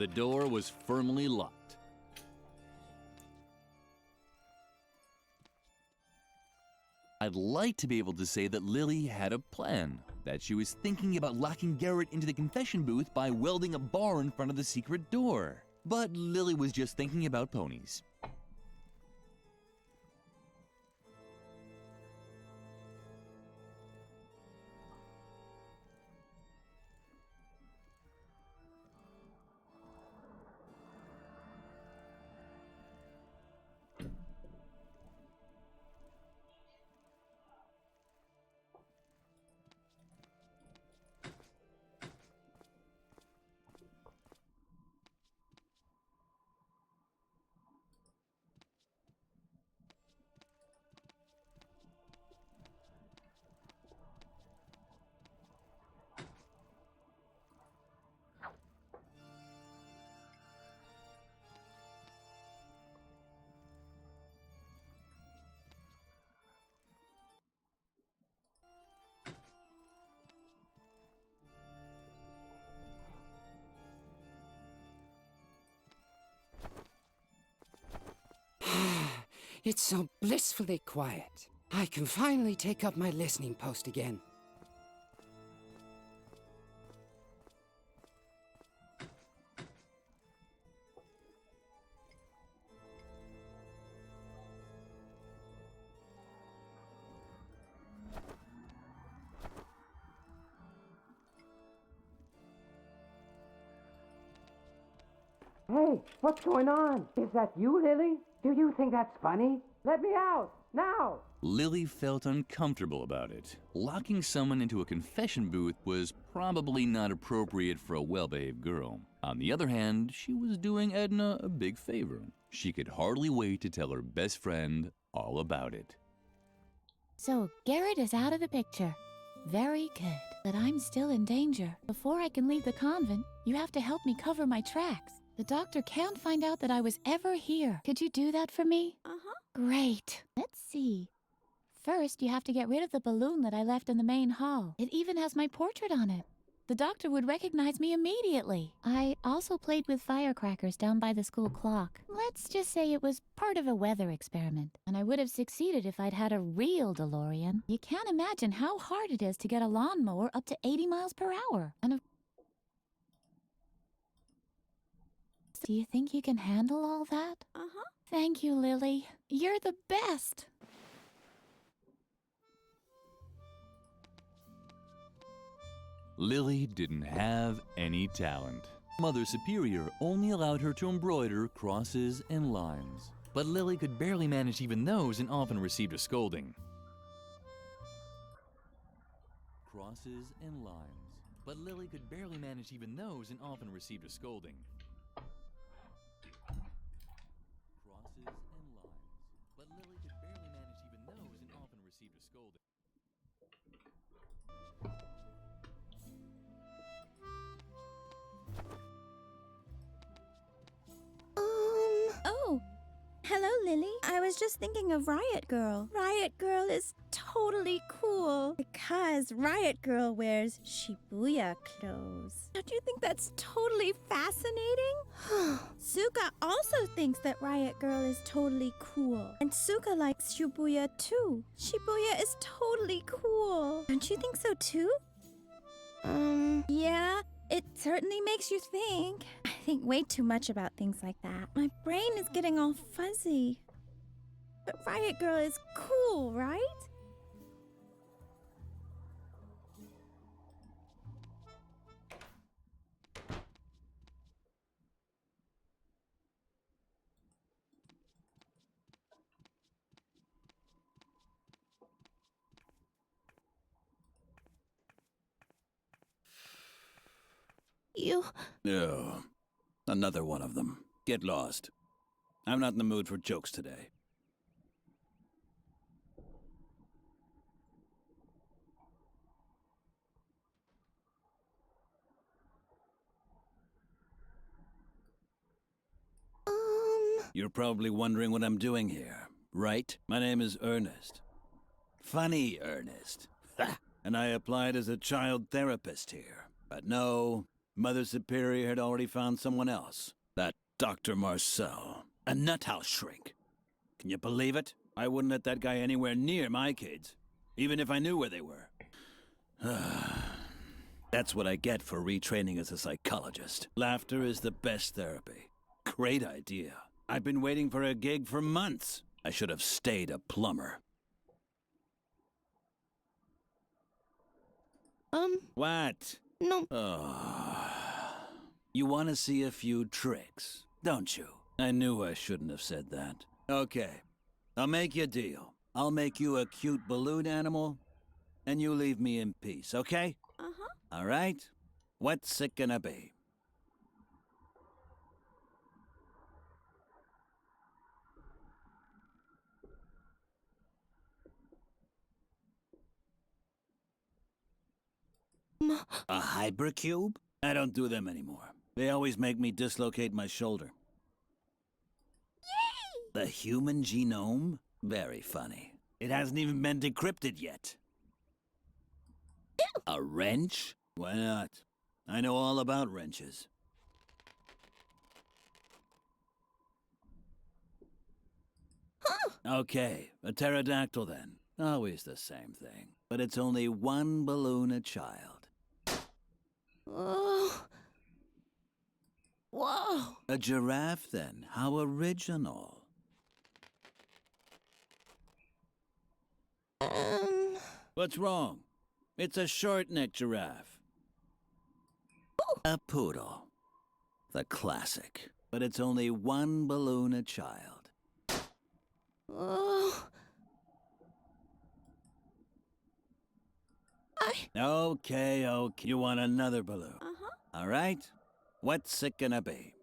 The door was firmly locked. I'd like to be able to say that Lily had a plan, that she was thinking about locking Garrett into the confession booth by welding a bar in front of the secret door. But Lily was just thinking about ponies. It's so blissfully quiet. I can finally take up my listening post again. Hey, what's going on? Is that you, Lily? Do you think that's funny? Let me out, now! Lily felt uncomfortable about it. Locking someone into a confession booth was probably not appropriate for a well-behaved girl. On the other hand, she was doing Edna a big favor. She could hardly wait to tell her best friend all about it. So Garrett is out of the picture. Very good. But I'm still in danger. Before I can leave the convent, you have to help me cover my tracks. The doctor can't find out that I was ever here. Could you do that for me? Uh-huh. Great. Let's see. First, you have to get rid of the balloon that I left in the main hall. It even has my portrait on it. The doctor would recognize me immediately. I also played with firecrackers down by the school clock. Let's just say it was part of a weather experiment, and I would have succeeded if I'd had a real DeLorean. You can't imagine how hard it is to get a lawnmower up to 80 miles per hour. And do you think you can handle all that? Uh-huh. Thank you, Lily. You're the best. Lily didn't have any talent. Mother Superior only allowed her to embroider crosses and lines. But Lily could barely manage even those and often received a scolding. Crosses and lines. But Lily could barely manage even those and often received a scolding. Crosses and lines. But Lily could barely manage even those and often received a scolding. Oh. Hello, Lily. I was just thinking of Riot Girl. Riot Girl is totally cool because Riot Girl wears Shibuya clothes. Don't you think that's totally fascinating? Suka also thinks that Riot Girl is totally cool. And Suka likes Shibuya too. Shibuya is totally cool. Don't you think so too? Yeah, it certainly makes you think. I think way too much about things like that. My brain is getting all fuzzy. But Riot Girl is cool, right? Oh, another one of them. Get lost. I'm not in the mood for jokes today. You're probably wondering what I'm doing here, right? My name is Ernest. Funny Ernest. Ha! And I applied as a child therapist here. But no, Mother Superior had already found someone else. That Dr. Marcel. A nuthouse shrink. Can you believe it? I wouldn't let that guy anywhere near my kids, even if I knew where they were. That's what I get for retraining as a psychologist. Laughter is the best therapy. Great idea. I've been waiting for a gig for months. I should have stayed a plumber. What? No. You want to see a few tricks, don't you? I knew I shouldn't have said that. Okay, I'll make you a deal. I'll make you a cute balloon animal, and you leave me in peace, okay? Uh-huh. All right? What's it gonna be? A hypercube? I don't do them anymore. They always make me dislocate my shoulder. Yay! The human genome? Very funny. It hasn't even been decrypted yet. A wrench? Why not? I know all about wrenches. Okay, a pterodactyl then. Always the same thing. But it's only one balloon a child. Oh. Whoa. A giraffe then. How original. What's wrong? It's a short-necked giraffe. A poodle. The classic. But it's only one balloon a child. Oh. Okay. You want another balloon? Uh-huh. All right. What's it gonna be?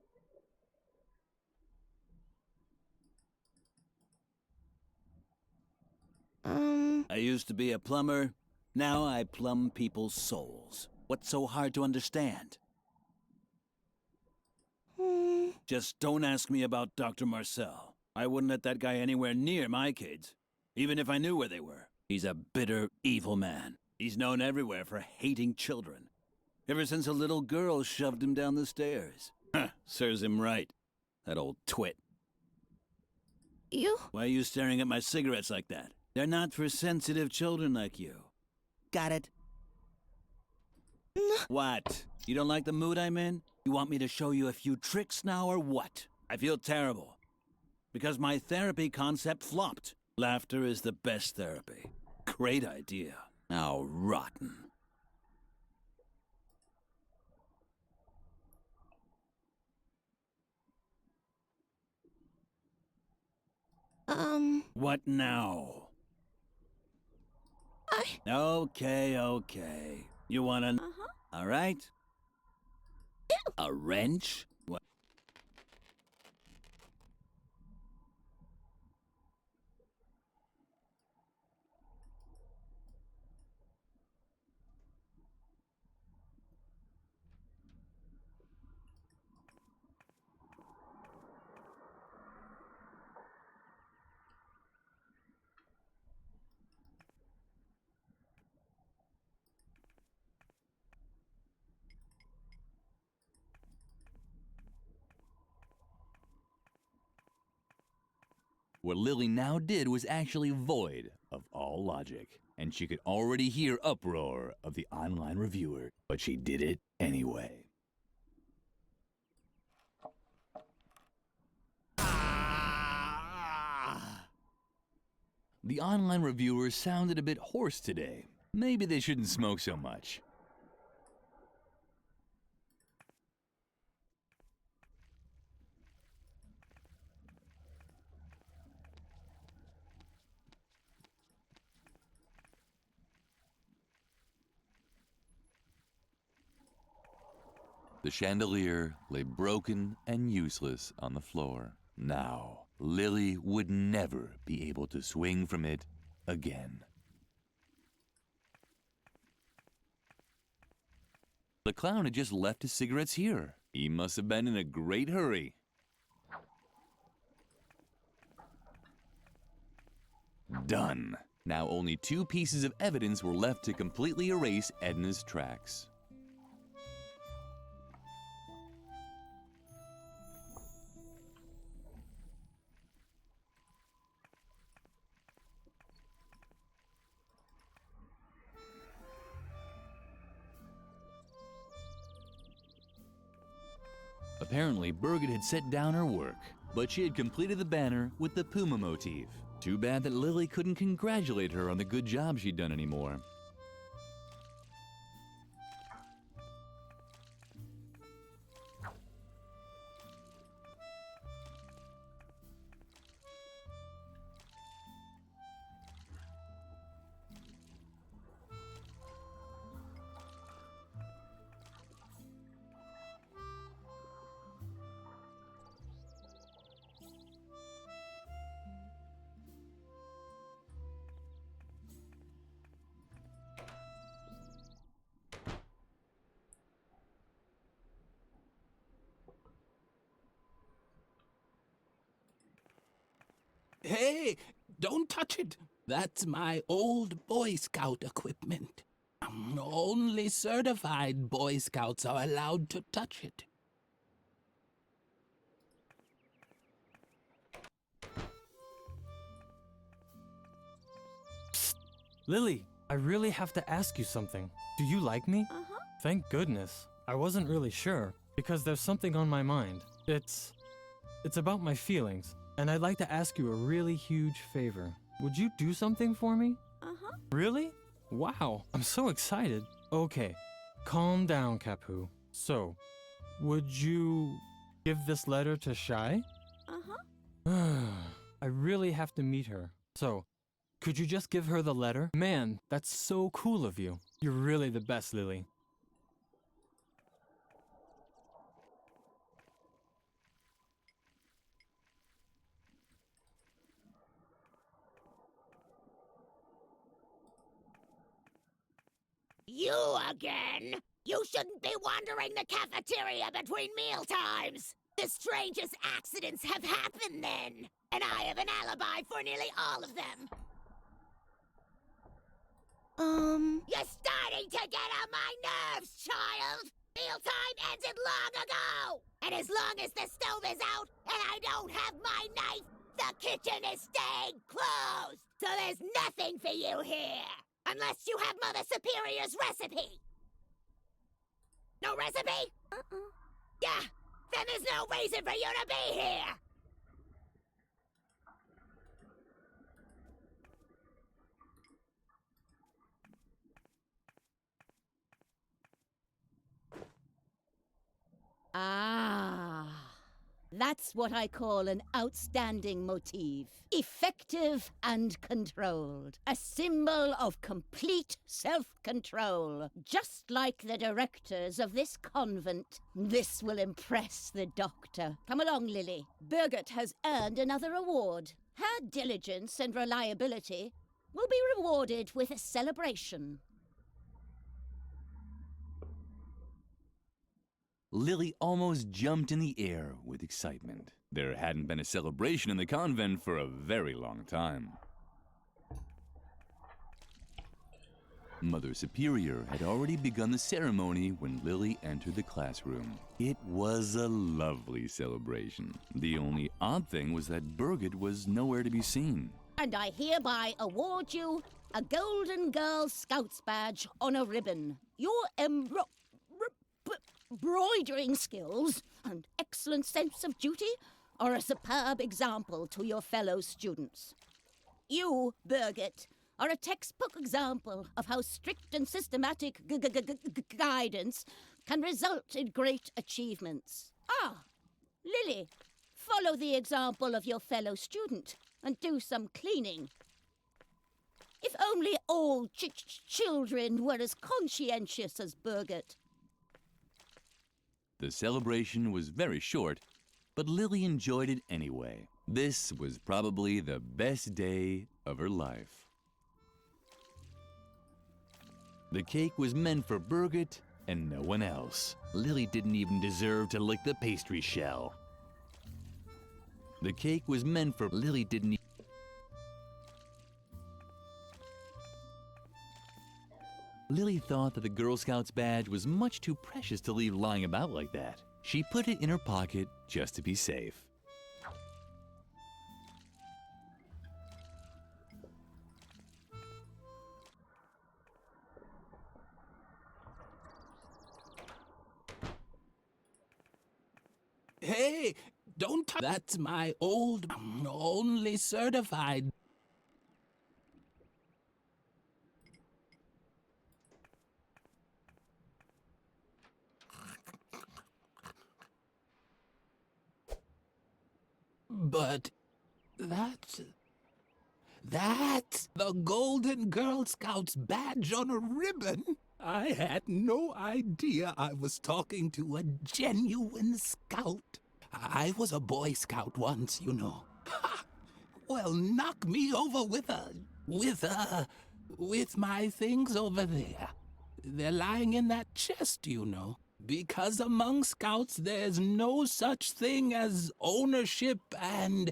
I used to be a plumber. Now I plumb people's souls. What's so hard to understand? Just don't ask me about Dr. Marcel. I wouldn't let that guy anywhere near my kids, even if I knew where they were. He's a bitter, evil man. He's known everywhere for hating children. Ever since a little girl shoved him down the stairs. Serves him right. That old twit. You? Why are you staring at my cigarettes like that? They're not for sensitive children like you. Got it? What? You don't like the mood I'm in? You want me to show you a few tricks now or what? I feel terrible. Because my therapy concept flopped. Laughter is the best therapy. Great idea. How rotten. What now? Okay. You want an... Uh-huh. All right? A wrench? What? What Lily now did was actually void of all logic, and she could already hear uproar of the online reviewer, but she did it anyway. The online reviewers sounded a bit hoarse today. Maybe they shouldn't smoke so much. The chandelier lay broken and useless on the floor. Now, Lily would never be able to swing from it again. The clown had just left his cigarettes here. He must have been in a great hurry. Done. Now only 2 pieces of evidence were left to completely erase Edna's tracks. Apparently, Birgit had set down her work, but she had completed the banner with the puma motif. Too bad that Lily couldn't congratulate her on the good job she'd done anymore. Hey, don't touch it. That's my old Boy Scout equipment. Only certified Boy Scouts are allowed to touch it. Psst. Lily, I really have to ask you something. Do you like me? Uh-huh. Thank goodness. I wasn't really sure, because there's something on my mind. It's about my feelings, and I'd like to ask you a really huge favor. Would you do something for me? Uh-huh. Really? Wow, I'm so excited. Okay, calm down, Kapu. So, would you give this letter to Shai? Uh-huh. I really have to meet her. So, could you just give her the letter? Man, that's so cool of you. You're really the best, Lily. You again? You shouldn't be wandering the cafeteria between mealtimes. The strangest accidents have happened then, and I have an alibi for nearly all of them. You're starting to get on my nerves, child! Mealtime ended long ago! And as long as the stove is out and I don't have my knife, the kitchen is staying closed! So there's nothing for you here! Unless you have Mother Superior's recipe! No recipe? Yeah, then there's no reason for you to be here! Ah, that's what I call an outstanding motif. Effective and controlled. A symbol of complete self-control. Just like the directors of this convent. This will impress the doctor. Come along, Lily. Birgit has earned another award. Her diligence and reliability will be rewarded with a celebration. Lily almost jumped in the air with excitement. There hadn't been a celebration in the convent for a very long time. Mother Superior had already begun the ceremony when Lily entered the classroom. It was a lovely celebration. The only odd thing was that Birgit was nowhere to be seen. And I hereby award you a Golden Girl Scouts badge on a ribbon. Your embroidering skills and excellent sense of duty are a superb example to your fellow students. You, Birgit, are a textbook example of how strict and systematic guidance can result in great achievements. Ah, Lily, follow the example of your fellow student and do some cleaning. If only all children were as conscientious as Birgit. The celebration was very short, but Lily enjoyed it anyway. This was probably the best day of her life. The cake was meant for Birgit and no one else. Lily didn't even deserve to lick the pastry shell. The cake was meant for Lily didn't e- Lily thought that the Girl Scouts badge was much too precious to leave lying about like that. She put it in her pocket just to be safe. Hey, don't touch. That's my old, only certified. But that's the Golden Girl Scouts badge on a ribbon. I had no idea I was talking to a genuine scout. I was a Boy Scout once, you know. Ha! Well, knock me over with my things over there. They're lying in that chest, you know. Because among scouts, there's no such thing as ownership and...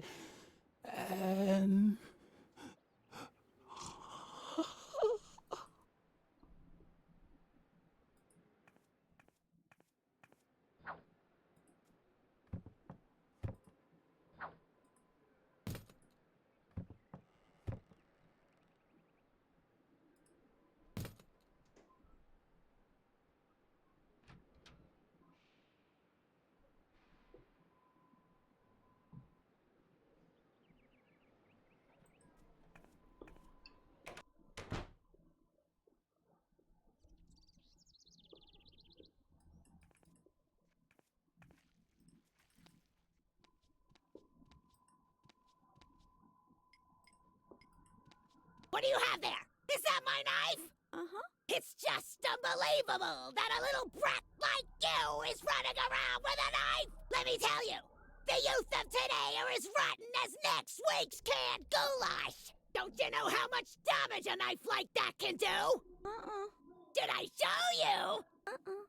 What do you have there? Is that my knife? Uh-huh. It's just unbelievable that a little brat like you is running around with a knife! Let me tell you, the youth of today are as rotten as next week's canned goulash! Don't you know how much damage a knife like that can do? Uh-uh. Did I show you? Uh-uh.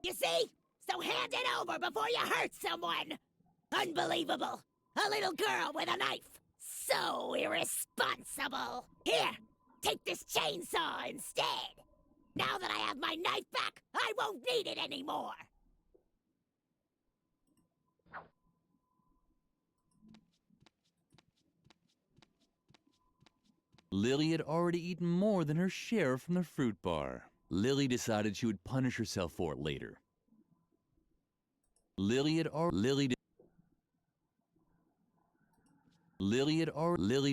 You see? So hand it over before you hurt someone! Unbelievable! A little girl with a knife! So irresponsible! Here, take this chainsaw instead! Now that I have my knife back, I won't need it anymore! Lily had already eaten more than her share from the fruit bar. Lily decided she would punish herself for it later. Lily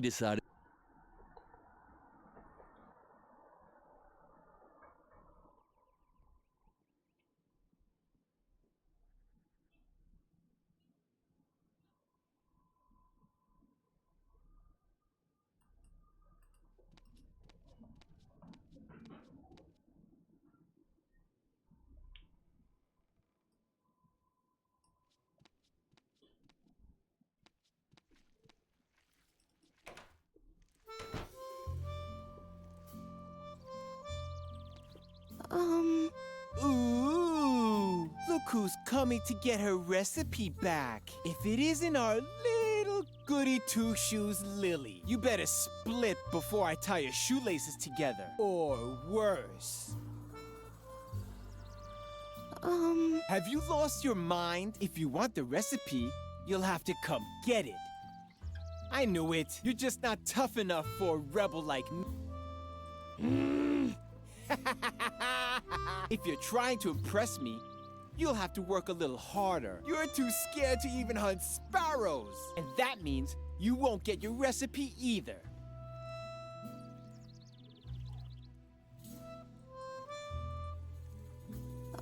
decided. Ooh, look who's coming to get her recipe back. If it isn't our little goody two-shoes Lily, you better split before I tie your shoelaces together. Or worse. Have you lost your mind? If you want the recipe, you'll have to come get it. I knew it. You're just not tough enough for a rebel like me. If you're trying to impress me, you'll have to work a little harder. You're too scared to even hunt sparrows. And that means you won't get your recipe either.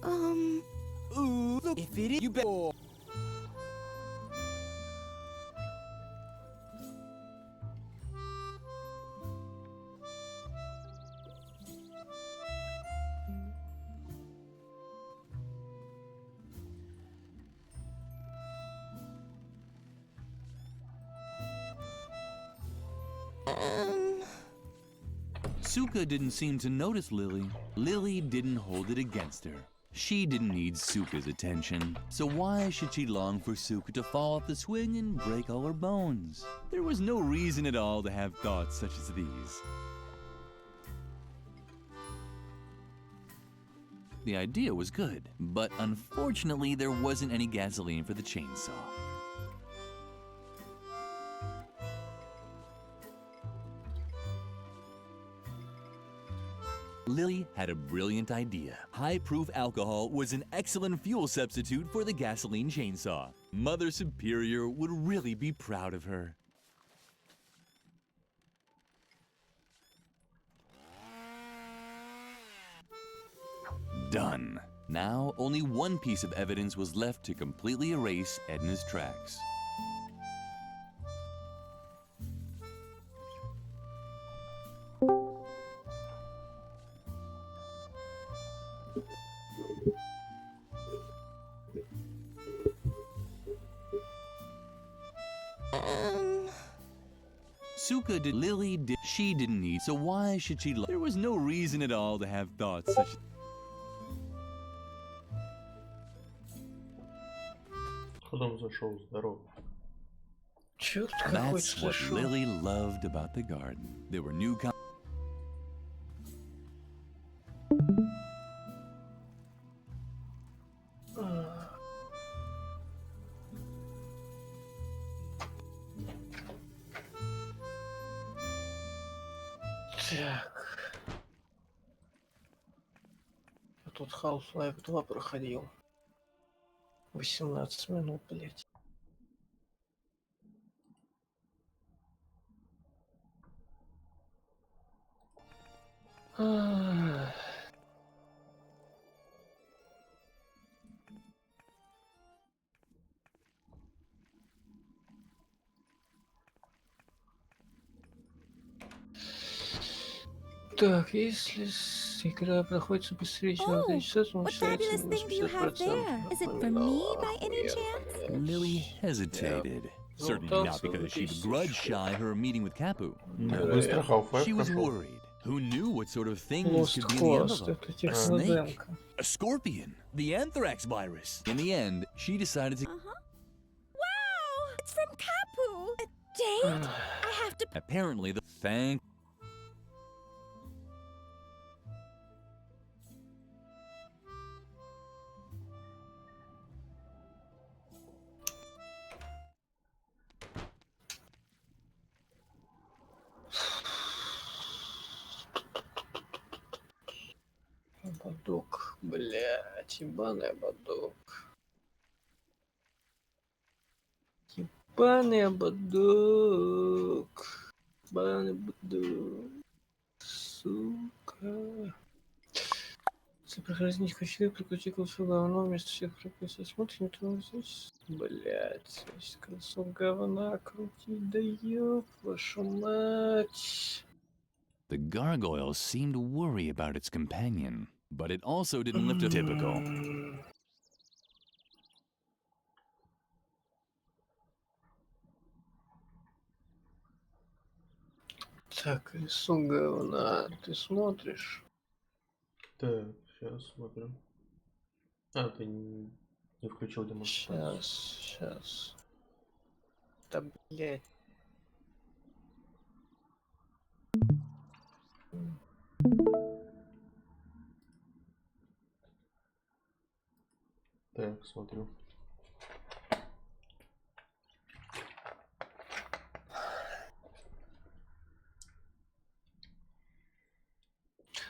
Ooh, look, if it is, you better. Suka didn't seem to notice Lily. Lily didn't hold it against her. She didn't need Suka's attention, so why should she long for Suka to fall off the swing and break all her bones? There was no reason at all to have thoughts such as these. The idea was good, but unfortunately there wasn't any gasoline for the chainsaw. Lily had a brilliant idea. High-proof alcohol was an excellent fuel substitute for the gasoline chainsaw. Mother Superior would really be proud of her. Done. Now, only one piece of evidence was left to completely erase Edna's tracks. Suka did, Lily did, she didn't need, so why should she There was no reason at all to have thoughts such as... Потом зашел, здорово. Черт, какой That's what зашел. Lily loved about the garden. There were new Так. Я тут Half-Life 2 проходил. 18 минут, блять. Так, если игра проходит быстрее, чем 3 часа, то What fabulous thing do you have there? Is it for me by any chance? Lily hesitated. Certainly not because she begrudged Shy her meeting with Kapu. No, Быстро Half-Life she was прошел. worried. Who knew what sort of things Lost could be in the Coast, envelope? это A технодемка. snake? A scorpion? The anthrax virus? In the end, she decided to... Uh-huh. Wow! It's from Kapu! A date? I have to... Apparently, the... Thank... Ободок, блять, ебаный ободок. Ебаный ободок. Ебаный ободок. Сука. Если прохразнить хочу, прикрути колесо говно, вместо всех прописать. Смотрим, то здесь. Блять, здесь колесо говна крутить, да ёб вашу мать. The gargoyle seemed to worry about its companion, but it also didn't lift a typical. Так, колесо говна, ты смотришь? Так, сейчас смотрим. А, ты не включил демонстрацию. Сейчас. Да, блять. Так, смотрю.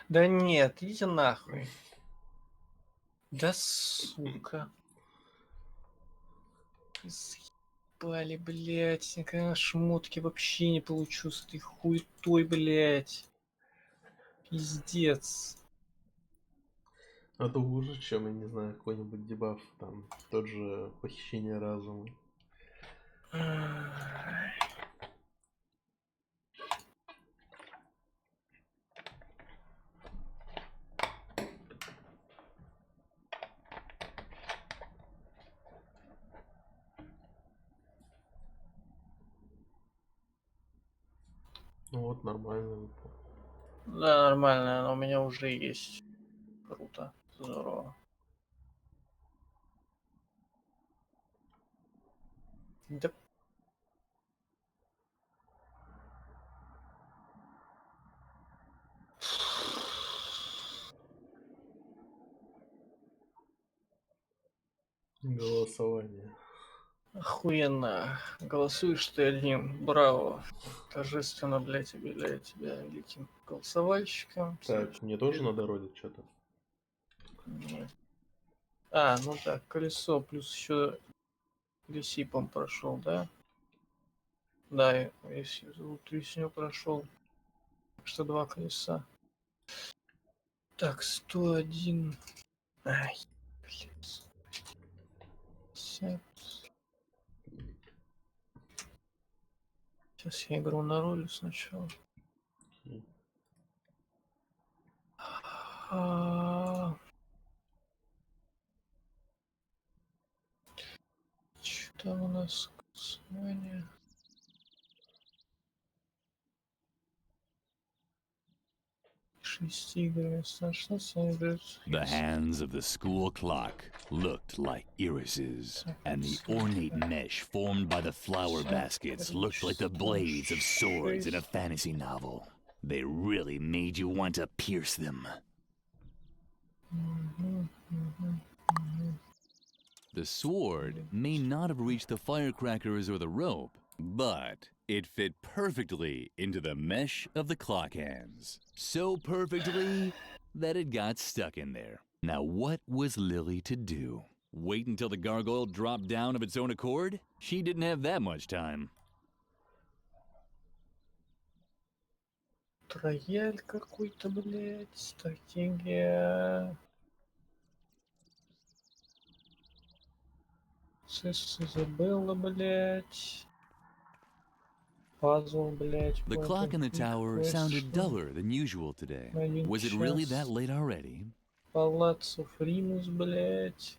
Да нет, идите нахуй. Да сука. Заебали, блять. Никогда шмотки вообще не получу с этой хуетой, блять. Пиздец. А то хуже, чем, я не знаю, какой-нибудь дебаф, там, тот же похищение разума. Ну вот, нормально. Да, нормально, но у меня уже есть. Круто. Здорово. Да. Голосование. Охуенно. Голосуешь ты одним. Браво. Торжественно, блядь, объявляю тебя великим голосовальщиком. Так, мне тоже надо ролить что-то. А, ну так, колесо плюс еще ресипом прошел, да? Да, если тресню прошел. Так что 2 колеса. Так, 101. Ай, блядь. 50. Сейчас я игру наролю сначала. Что там у нас сегодня? The hands of the school clock looked like irises, and the ornate mesh formed by the flower baskets looked like the blades of swords in a fantasy novel. They really made you want to pierce them. The sword may not have reached the firecrackers or the rope, but it fit perfectly into the mesh of the clock hands. So perfectly that it got stuck in there. Now what was Lily to do? Wait until the gargoyle dropped down of its own accord? She didn't have that much time. Рояль какой-то, блядь, стратегия. Изабелла, блядь. Пазл, блядь. The clock in the tower sounded duller than usual today. Was it really that late already? Палаццо Фримус, блядь.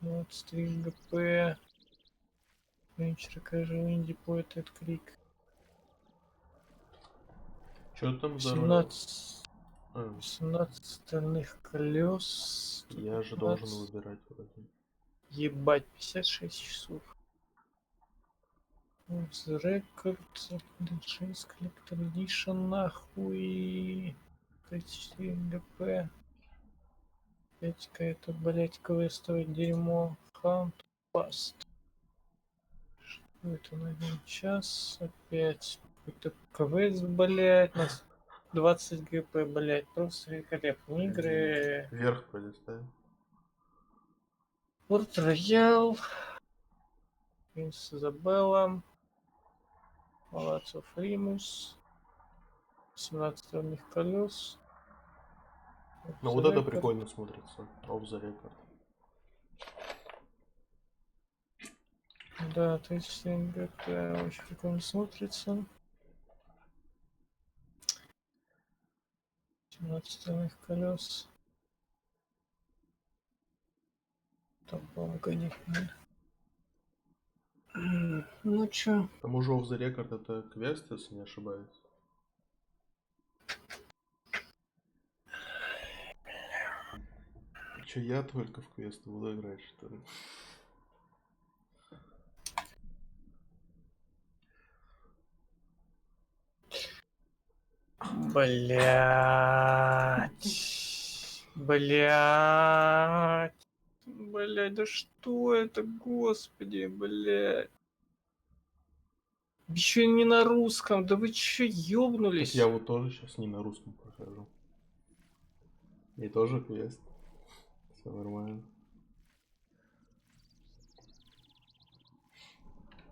23 ГП. Вечер, кажу, инди поэт крик. Что там за... 18 стальных колес. Я же должен выбирать вроде. Ебать, 56 часов. The record, 6 collector edition, нахуй. 34 ГП. 5 это, блять, квестовое дерьмо. Hunt Past. Что это на 1 час? Опять какой-то квест, блять. На 20 ГП, блять. Просто великолепные игры. Вверх пролистаем. Порт Роял. Принц Изабелла. Палаццо Фримус. 17 стальных колес. Ну вот это прикольно смотрится. Off the record. Да, 37 ГП очень прикольно смотрится. 17 стальных колес. Там, по-моему, гонить надо. Ну чё? К тому же Off the record это квест, если не ошибаюсь. Че, я только в квесты буду играть, что ли? Блять. Блять. Блять, да что это, господи, блять. Еще не на русском, да вы че, ёбнулись? Так я вот тоже сейчас не на русском прохожу. И тоже квест. Все нормально.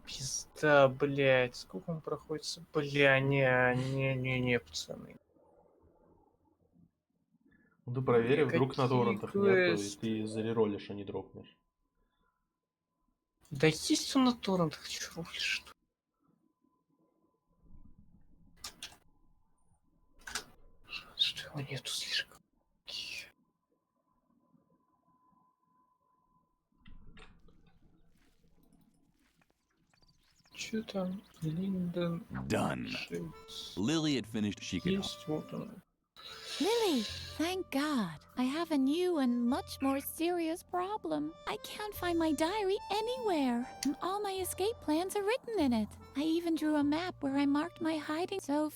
Пизда, блять, сколько он проходится? Бля, не, пацаны. Ну ты проверь, вдруг на торрентах нету, и квесты? ты зареролишь, а не дропнешь. Да есть он на торрентах, чё рофлишь, что ли? Что его нету слишком. Чё там? Линдон. Done. Lily had finished. She could. Есть, вот он. Lily, thank God. I have a new and much more serious problem. I can't find my diary anywhere, and all my escape plans are written in it. I even drew a map where I marked my hiding. So,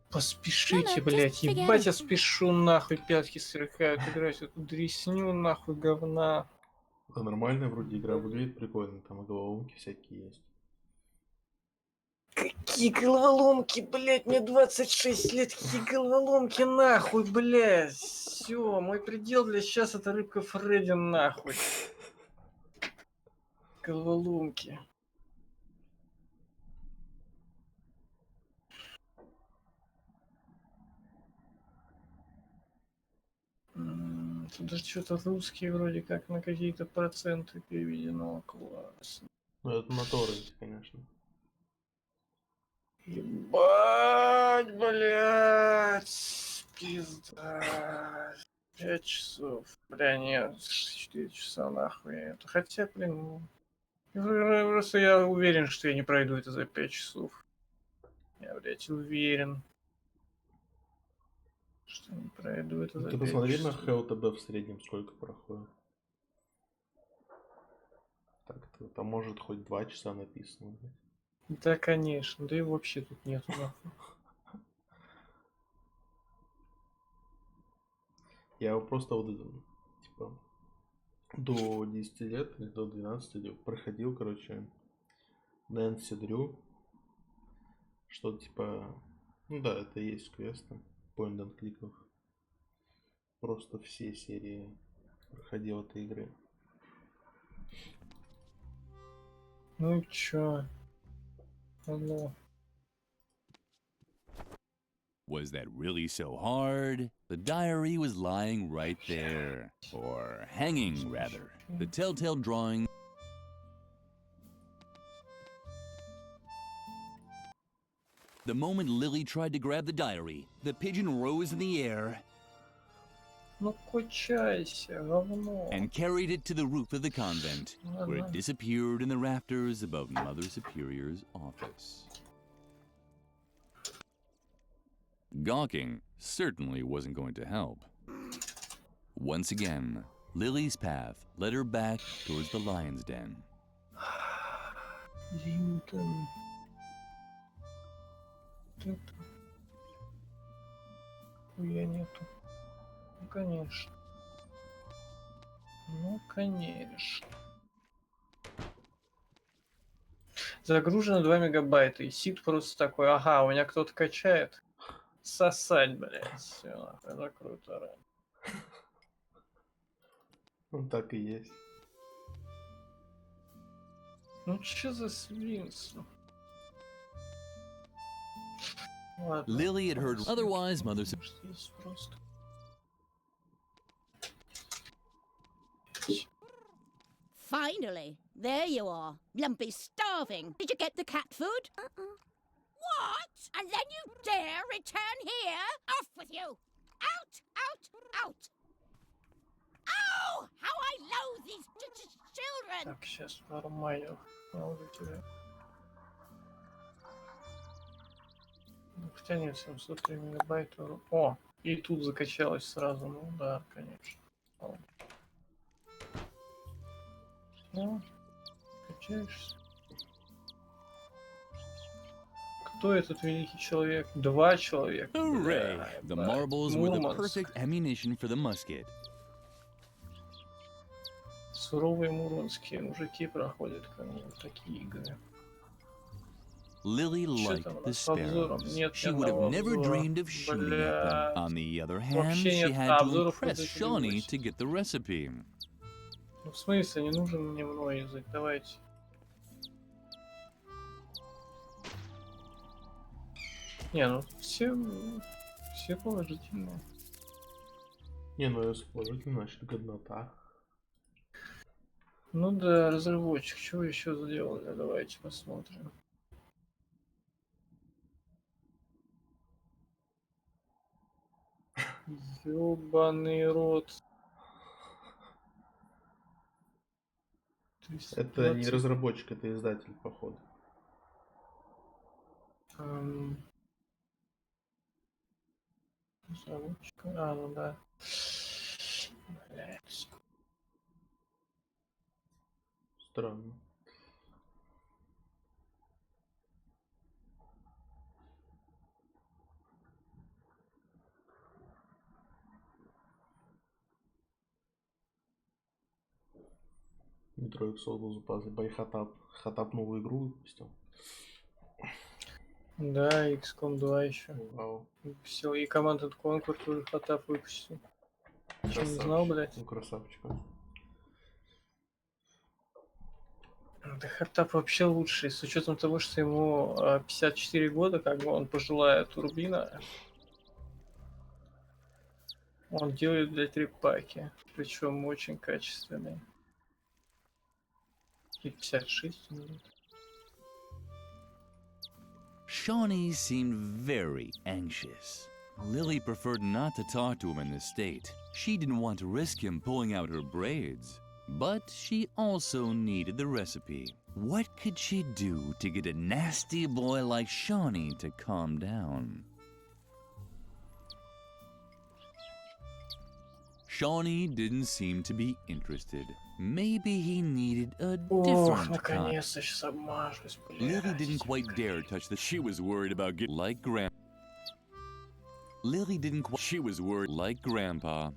Поспешите, блять, ебать, я спешу, нахуй, пятки сверкают, играть эту дресню, нахуй, говна. А нормальная вроде игра выглядит прикольно, там и головоломки всякие есть. Какие головоломки, блядь, мне 26 лет, какие головоломки, нахуй, блядь. Все, мой предел для сейчас это рыбка Фредди, нахуй. Головоломки. Тут же что-то русские вроде как на какие-то проценты переведено. Классно. Ну это на торренте, конечно. Ебать, блядь. Пизда. 5 часов. Бля, нет, 4 часа нахуй. Это хотя, блин, просто я уверен, что я не пройду это за 5 часов. Я, блядь, уверен, что не пройду это Ну, за ты 5 посмотри на часов. ХЛТБ в среднем сколько проходит. Так-то там может хоть 2 часа написано. Да, конечно, да и вообще тут нету нахуй. Я просто вот типа до 10 лет или до 12 проходил, короче, Нэнси Дрю. Что типа, ну да, это и есть квесты, point and кликов. Просто все серии проходил этой игры. Ну и чё? Ну. Was that really so hard? The diary was lying right there. Or hanging, rather. The telltale drawing. The moment Lily tried to grab the diary, the pigeon rose in the air Ну качайся, говно. and carried it to the roof of the convent, where it disappeared in the rafters above Mother Superior's office. Gawking certainly wasn't going to help. Once again, Lily's path led her back towards the lion's den. Линтон. Тут хуя нету. Ну конечно. Ну конечно. Загружено 2 мегабайта. И сид просто такой, ага, у меня кто-то качает. Сосать, блядь. Все, нахуй, закрой торрент. Ну так и есть. Ну чё за свинство? Ладно. Lily had heard otherwise, Mother Здесь просто. Finally, there you are. Lumpy's starving. Did you get the cat food? What? And then you dare return here? Off with you! Out! Out! Out! Oh! How I loathe these children! Так, сейчас нормально. Наложу тебя. Ну, хотя нет, 703 мегабайта. О, и тут закачалось сразу. Ну да, конечно. О. Ну, качаешься. Кто этот великий человек? 2 человека. Hooray! Бля, The да. marbles were the Мурманск. perfect ammunition for the musket. Суровые мурманские мужики проходят ко мне в такие игры. Lily Чё liked там у the нас с обзором? sparrows. Нет She ни would have одного never обзора. dreamed of shooting at them. Блядь. On the other hand, Вообще she нет had to обзоров под impress эти Shawnee видосы. to get the recipe. Ну, в смысле, не нужен мне мной язык, давайте. Не, ну все положительные. Не, ну если положительно, значит годнота. Ну да, разработчик, чего еще сделали? Давайте посмотрим. Ёбаный рот. Это не разработчик, это издатель, походу. Разработчик. А, ну да. Блять. Странно. Метро Exodus запасы. Байхатап. Хатап новую игру выпустил. Да, XCOM 2 еще. Вау. Все, и Command and Conquer тоже Хатап выпустил. Что, не знал, Красавчик. блядь? Ну, красавчик. Да Хатап вообще лучший, с учетом того, что ему 54 года, как бы он пожилая турбина. Он делает, блядь, репаки, причем очень качественные. И 56 минут. Shawnee seemed very anxious. Lily preferred not to talk to him in this state. She didn't want to risk him pulling out her braids. But she also needed the recipe. What could she do to get a nasty boy like Shawnee to calm down? Shawnee didn't seem to be interested. Maybe he needed a Ох, different kind. наконец-то сейчас обмажусь, Lily блядь. didn't quite dare touch the. She was worried about getting like Grandpa. Lily didn't quite. She was worried like Grandpa.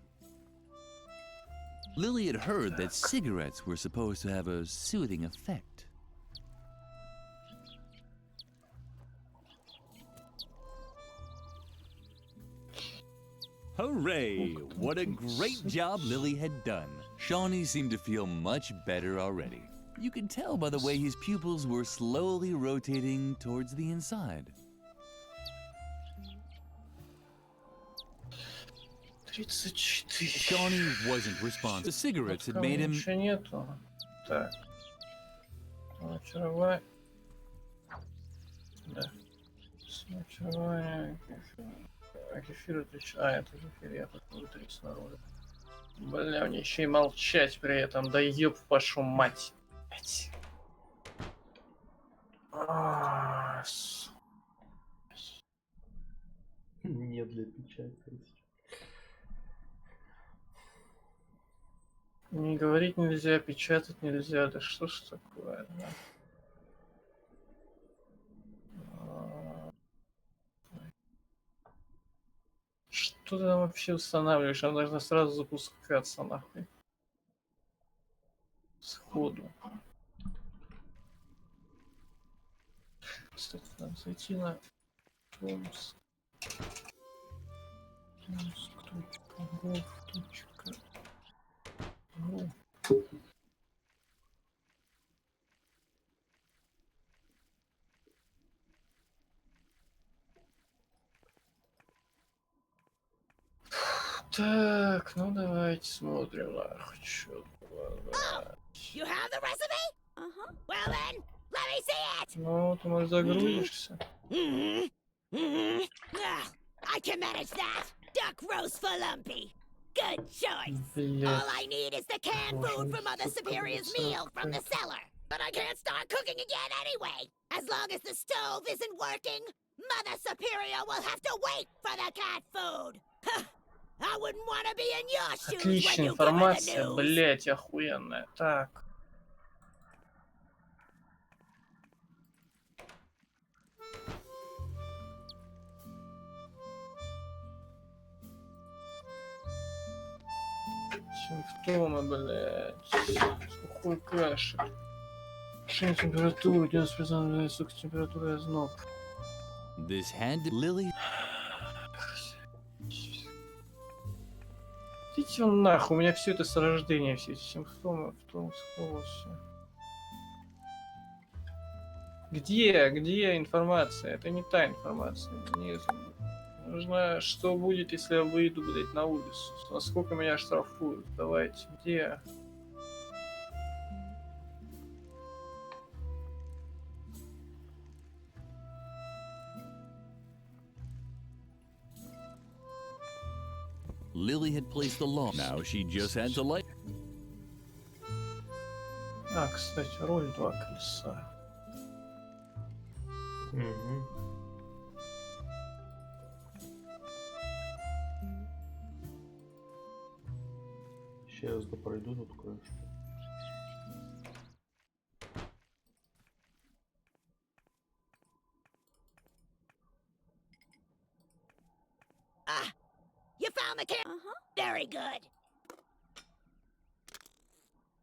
Lily had heard that cigarettes were supposed to have a soothing effect. Hooray! What a great job Lily had done. Shawnee seemed to feel much better already. You could tell by the way his pupils were slowly rotating towards the inside. 34. Shawnee wasn't responsive. The cigarettes had made him. Ничего нету. Так. Очарование. Да. Очарование. А кефир отличается. А, это кефир, я тут внутри снаружи. Бля, мне еще и молчать при этом. Да ёб вашу мать. Блять. Не для печати. Не говорить нельзя, печатать нельзя. Да что ж такое, да? Что ты там вообще устанавливаешь? Она должна сразу запускаться, нахуй. Сходу. Кстати, надо зайти на Томск. Томск.gov.ru. Так, ну давайте смотрим, нахуй, чё было. You have the recipe? Uh-huh. Well then, let me see it! Ну, ты, может, загрузишься. I can manage that! Duck roast for lumpy! Good choice! Блять. All I need is the canned food from Mother Superior's meal from the cellar. But I can't start cooking again anyway! As long as the stove isn't working, Mother Superior will have to wait for the cat food! I wouldn't want to be in your shoes when Отличная you give her the информация, news! блять, охуенная. Так. Симптомы, блять. Сухой кашель. Повышение температуры, 90% высокая температура и озноб. This had to. Lily. Идите он нахуй, у меня все это с рождения, все эти симптомы, в том все. Где информация? Это не та информация. Нет. Нужно, что будет, если я выйду, блядь, на улицу? Насколько меня штрафуют? Давайте, где? Lily had placed the law. Now she just had to light. А, кстати, руль 2 колеса. Угу. Сейчас да пройду тут кое-что. You found the can? Uh-huh. Very good.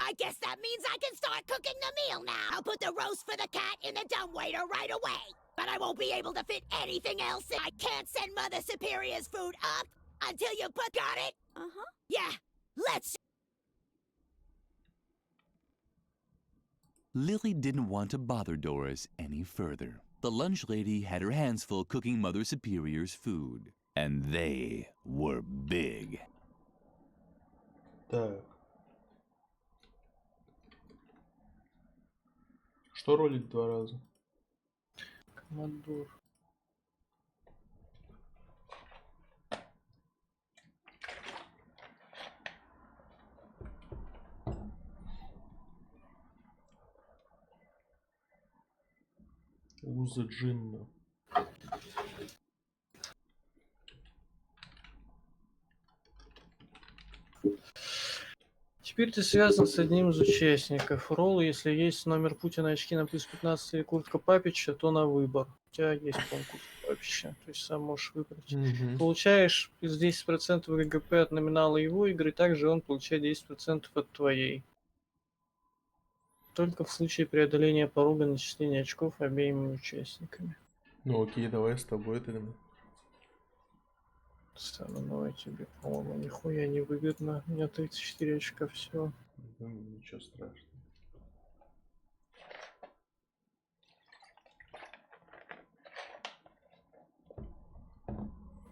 I guess that means I can start cooking the meal now. I'll put the roast for the cat in the dumbwaiter right away. But I won't be able to fit anything else in. I can't send Mother Superior's food up until you put... Got it? Uh-huh. Yeah, let's... Lily didn't want to bother Doris any further. The lunch lady had her hands full cooking Mother Superior's food. And they were big. Так. Что ролить 2 раза? Командор. Уза Джинна. Теперь ты связан с одним из участников. Ролл, если есть номер Путина, очки на плюс 15 или куртка Папича, то на выбор. У тебя есть, по-моему, куртка Папича. То есть сам можешь выбрать. Получаешь плюс 10% ГГП от номинала его игры, также он получает 10% от твоей. Только в случае преодоления порога начисления очков обеими участниками. Ну окей, давай с тобой тогда. Со мной тебе, по-моему, нихуя не выгодно. У меня 34 очка, все. Ничего страшного.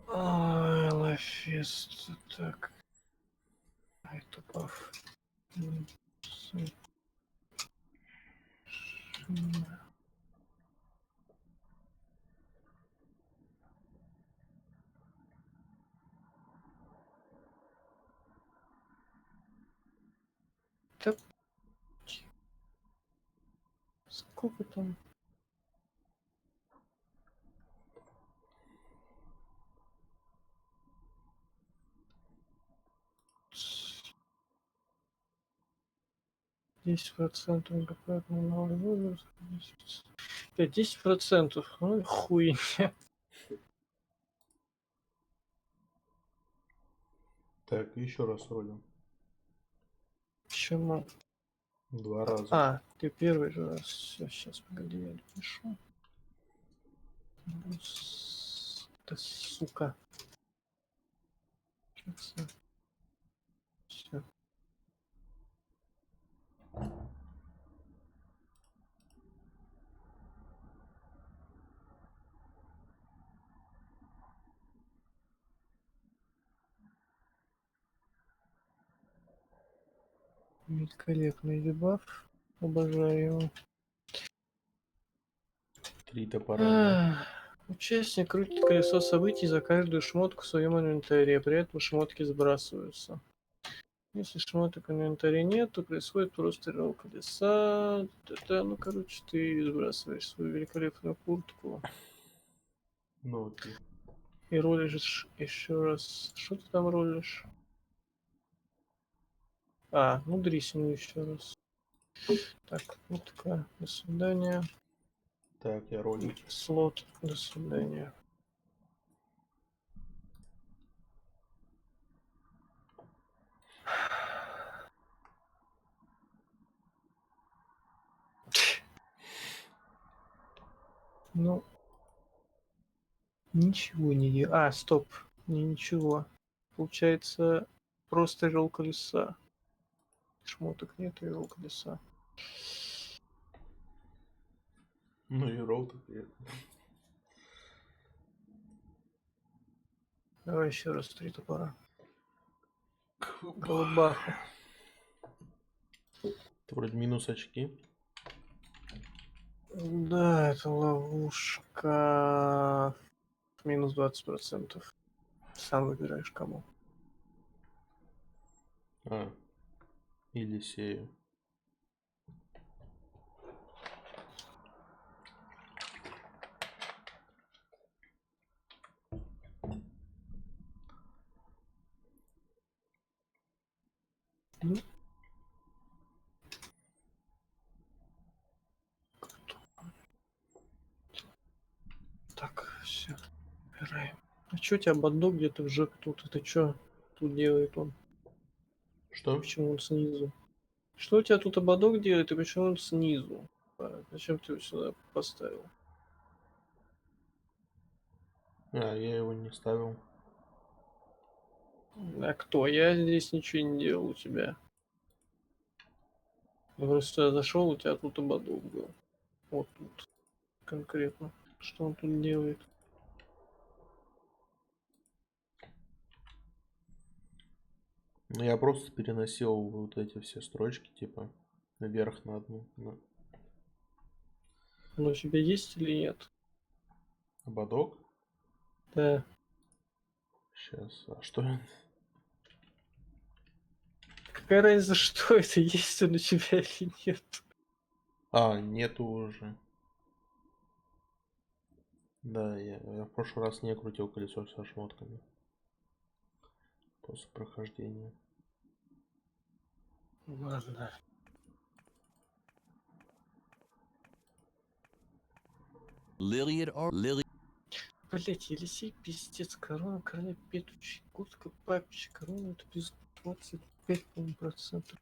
Ай, Лафест, так. Это паф. Так. Сколько там? Десять процентов ГП от минимального возраста. 10%. Ну и хуйня. Так, еще раз ролим. Почему? 2 раза. А, ты первый же раз. Все, сейчас, погоди, я напишу. Да сука. Все. Великолепный дебаф. Обожаю его. 3 топора. Участник крутит колесо событий за каждую шмотку в своем инвентаре, при этом шмотки сбрасываются. Если шмоток в инвентаре нет, то происходит просто ролл колеса. Ну, короче, ты сбрасываешь свою великолепную куртку. Ну окей. И ролишь еще раз. Что ты там ролишь? А, ну дрисину еще раз. Так, куртка, до свидания. Так, я ролю. Слот, до свидания. Ну, ничего не делаю. А, стоп, ничего. Получается, просто ролл колеса. Шмоток нет и ролл колеса. Ну и ролл так нет. Давай еще раз 3 топора. Голубаху. Это вроде минус очки. Да, это ловушка. Минус 20%. Сам выбираешь кому. А. Или сею. Ну. Так, все. Убираем. А чё у тебя бандок где-то в жопе тут? Это чё тут делает он? Что? Почему он снизу? Что у тебя тут ободок делает, и почему он снизу? Зачем ты его сюда поставил? А, я его не ставил. А кто? Я здесь ничего не делал у тебя. Я просто сюда зашел, у тебя тут ободок был. Вот тут конкретно. Что он тут делает? Ну, я просто переносил вот эти все строчки, типа, наверх на одну. Он у тебя есть или нет? Ободок? Да. Сейчас, а что он? Какая разница, что это, есть он у тебя или нет? А, нету уже. Да, я в прошлый раз не крутил колесо со шмотками. После прохождения. Ладно. Lily. Блять, Елисей, пиздец, корона, короля, петучий, куртка, папич, корона, это без 25, по-моему, процентов.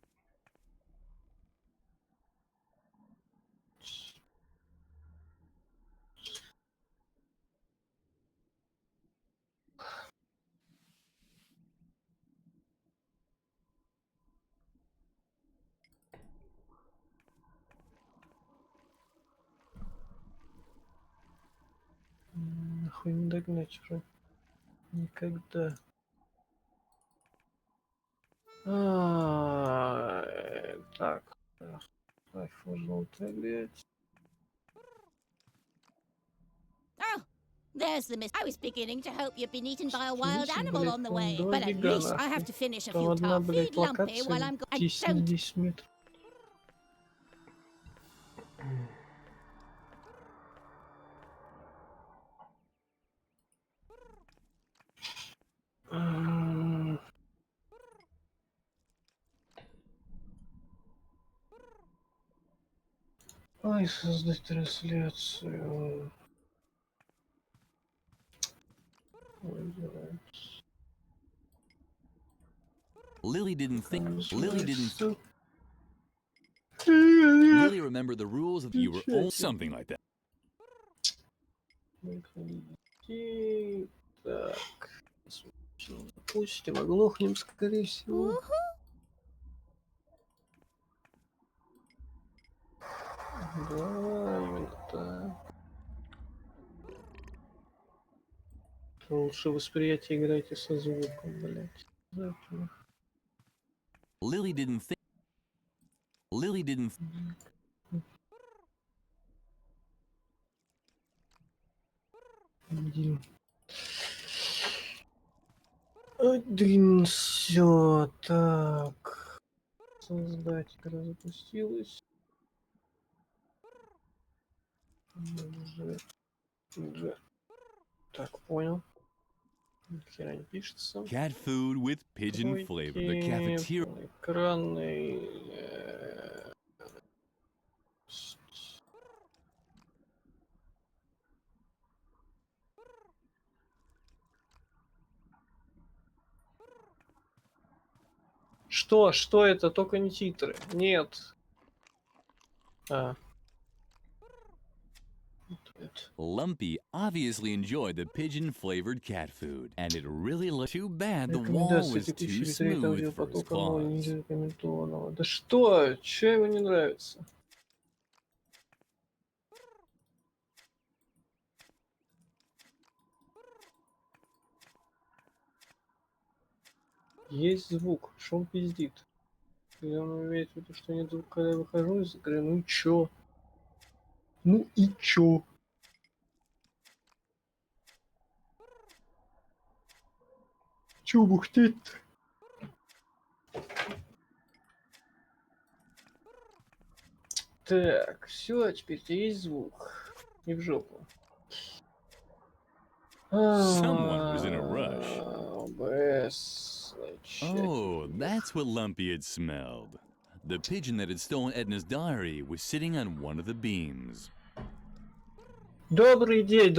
Нахуй не догнать уже. Никогда. Так. Так, можно утолять. Oh, there's the miss. I was beginning to hope you'd been eaten by a wild Слушай, animal блядь, on the вон way. два But at бега, least I have нахуй. to finish a Там few одна, tasks. блядь, Feed Lumpy while локация I'm I 10 don't. на 10 метров. Ой, создать трансляцию. Ой, давай. Lily didn't think. Трансляцию. Lily remembered the rules of you were all something like that. Так. Запустим, оглохнем, скорее всего. Да, именно так. Лучше восприятие играйте со звуком, блять. Lily didn't think. Один, все, так. Создать, игра запустилась. G. Так, понял. Нихера не пишется. Cat food with pigeon flavor. The cafeteria. Экранный. Что? Что это? Только не титры. Нет. А. Lumpy obviously enjoyed the pigeon-flavored cat food, and it really looked too bad the wall Рекомендации was текущий too битрейт smooth for his аудиопотока 0, claws. ниже рекомендованного. Да что? Че ему не нравится? Есть звук, что он пиздит. Когда он имеет в виду, что нет звука, когда я выхожу из игры, ну и чё? Ну и чё? Чё бухтеть-то? Так, все, теперь есть звук. Не в жопу. Someone was in a rush. ОБС. Oh, that's what Lumpy had smelled. The pigeon that had stolen Edna's diary was sitting on one of the beams. Добрый день,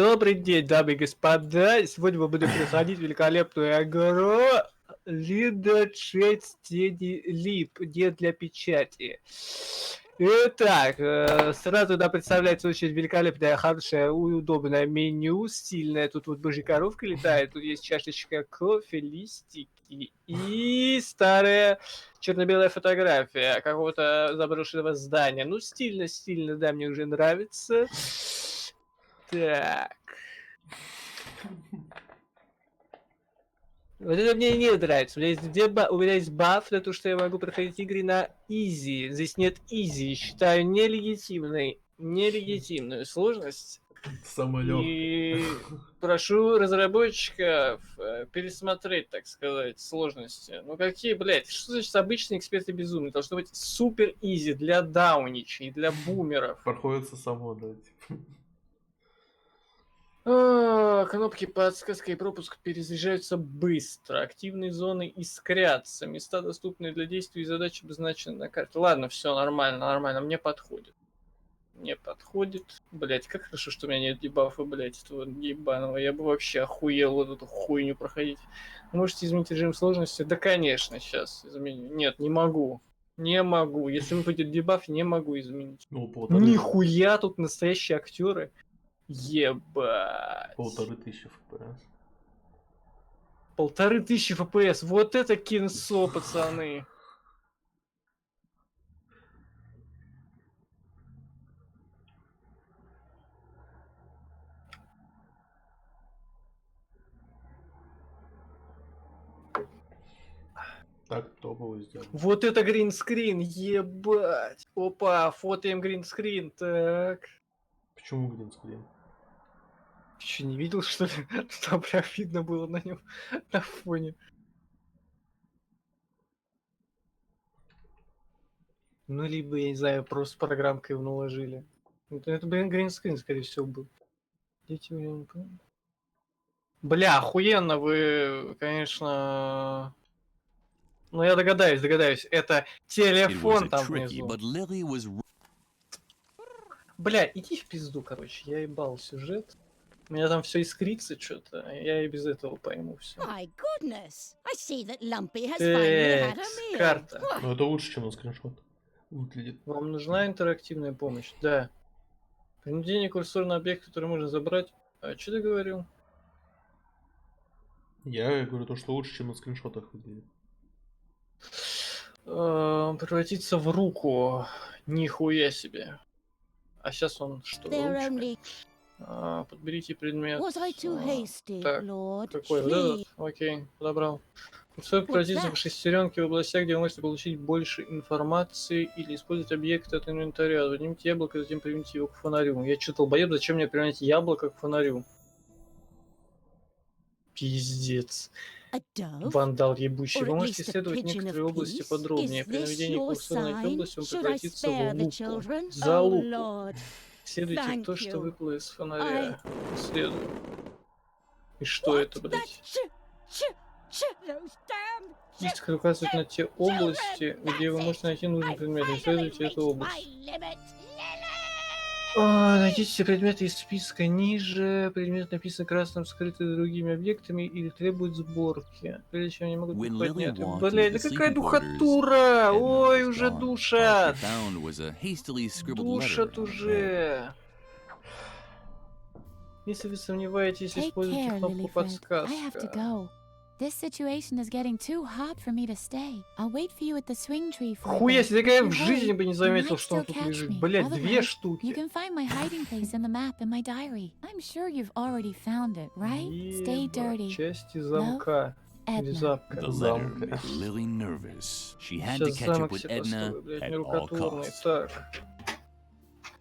дамы и господа. Сегодня мы будем проходить великолепную игру Лидочетстени лип, не для печати. Итак, сразу нам представляется очень великолепное, хорошее, удобное меню, стильное. Тут вот божья коровка летает, тут есть чашечка кофе, листики и старая черно-белая фотография какого-то заброшенного здания. Ну, стильно, стильно, да, мне уже нравится. Так. Вот это мне не нравится. У меня есть, у меня есть баф на то, что я могу проходить игры на изи. Здесь нет изи. Считаю нелегитимную сложность. Самое И легкое. прошу разработчиков пересмотреть, так сказать, сложности. Ну какие, блядь, что значит обычные эксперты безумные? Должно быть супер изи для дауничей, для бумеров. Проходится само, да. Типа. Кнопки подсказка и пропуск перезаряжаются быстро. Активные зоны искрятся. Места, доступные для действий и задач, обозначены на карте. Ладно, все нормально, нормально. Мне подходит. Мне подходит. Блять, как хорошо, что у меня нет дебафа, блять, этого ебаного. Я бы вообще охуел вот эту хуйню проходить. Можете изменить режим сложности? Да, конечно, сейчас изменю. Нет, не могу. Не могу. Если выпадет дебаф, не могу изменить. Ну, Нихуя тут настоящие актеры. Ебать. 1500 FPS. 1500 FPS. Вот это кинцо, пацаны. Так топово сделано. Вот это гринскрин, ебать. Опа, фотоем гринскрин, так. Почему гринскрин? Ты что, не видел, что ли? Там прям видно было на нем, на фоне. Ну, либо, я не знаю, просто программкой его наложили. Это блин, гринскрин, скорее всего, был. Дети, я не понимаю. Бля, охуенно вы, конечно... Ну, я догадаюсь. Это телефон там внизу. Бля, иди в пизду, короче. Я ебал сюжет. У меня там все искрится что-то. Я и без этого пойму все. Карта. Ну, это лучше, чем на скриншот выглядит. Вам нужна интерактивная помощь? Да. Принудение курсора на объект, который можно забрать. А что ты говорил? Я говорю то, что лучше, чем на скриншотах выглядит. Превратиться в руку. Нихуя себе. А сейчас он что? Подберите предмет. Так, какой? Вот этот? Окей, подобрал. Курсор превратится в шестеренки в областях, где вы можете получить больше информации или использовать объекты от инвентаря. Поднимите яблоко, затем примите его к фонарю. Я что, долбоеб, зачем мне применять яблоко к фонарю? Пиздец. Вандал ебучий. Вы можете исследовать некоторые области подробнее. При наведении курсора на эти области он превратится в луку. За луку. Исследуйте то, что выпало из фонаря. Исследуем. И что это, блядь? Листик указывает на те области, где вы можете найти нужный предмет. Исследуйте эту область. Найдите все предметы из списка ниже. Предмет написан красным, скрытый другими объектами или требует сборки. Прежде чем они могут быть подняты. Блядь, да какая духотура! Ой, уже душат! Душат уже! Если вы сомневаетесь, используйте кнопку подсказка. This situation is getting too hot for me to stay. I'll wait for you at the swing tree for Хуя себе, я в жизни бы не заметил, что он тут лежит. Блять, две штуки. You can find my hiding place in the map in my diary. I'm sure you've already found it, right? Stay dirty. Части замка. Edna. The letter made Lily nervous. She had to catch up with Edna at all costs.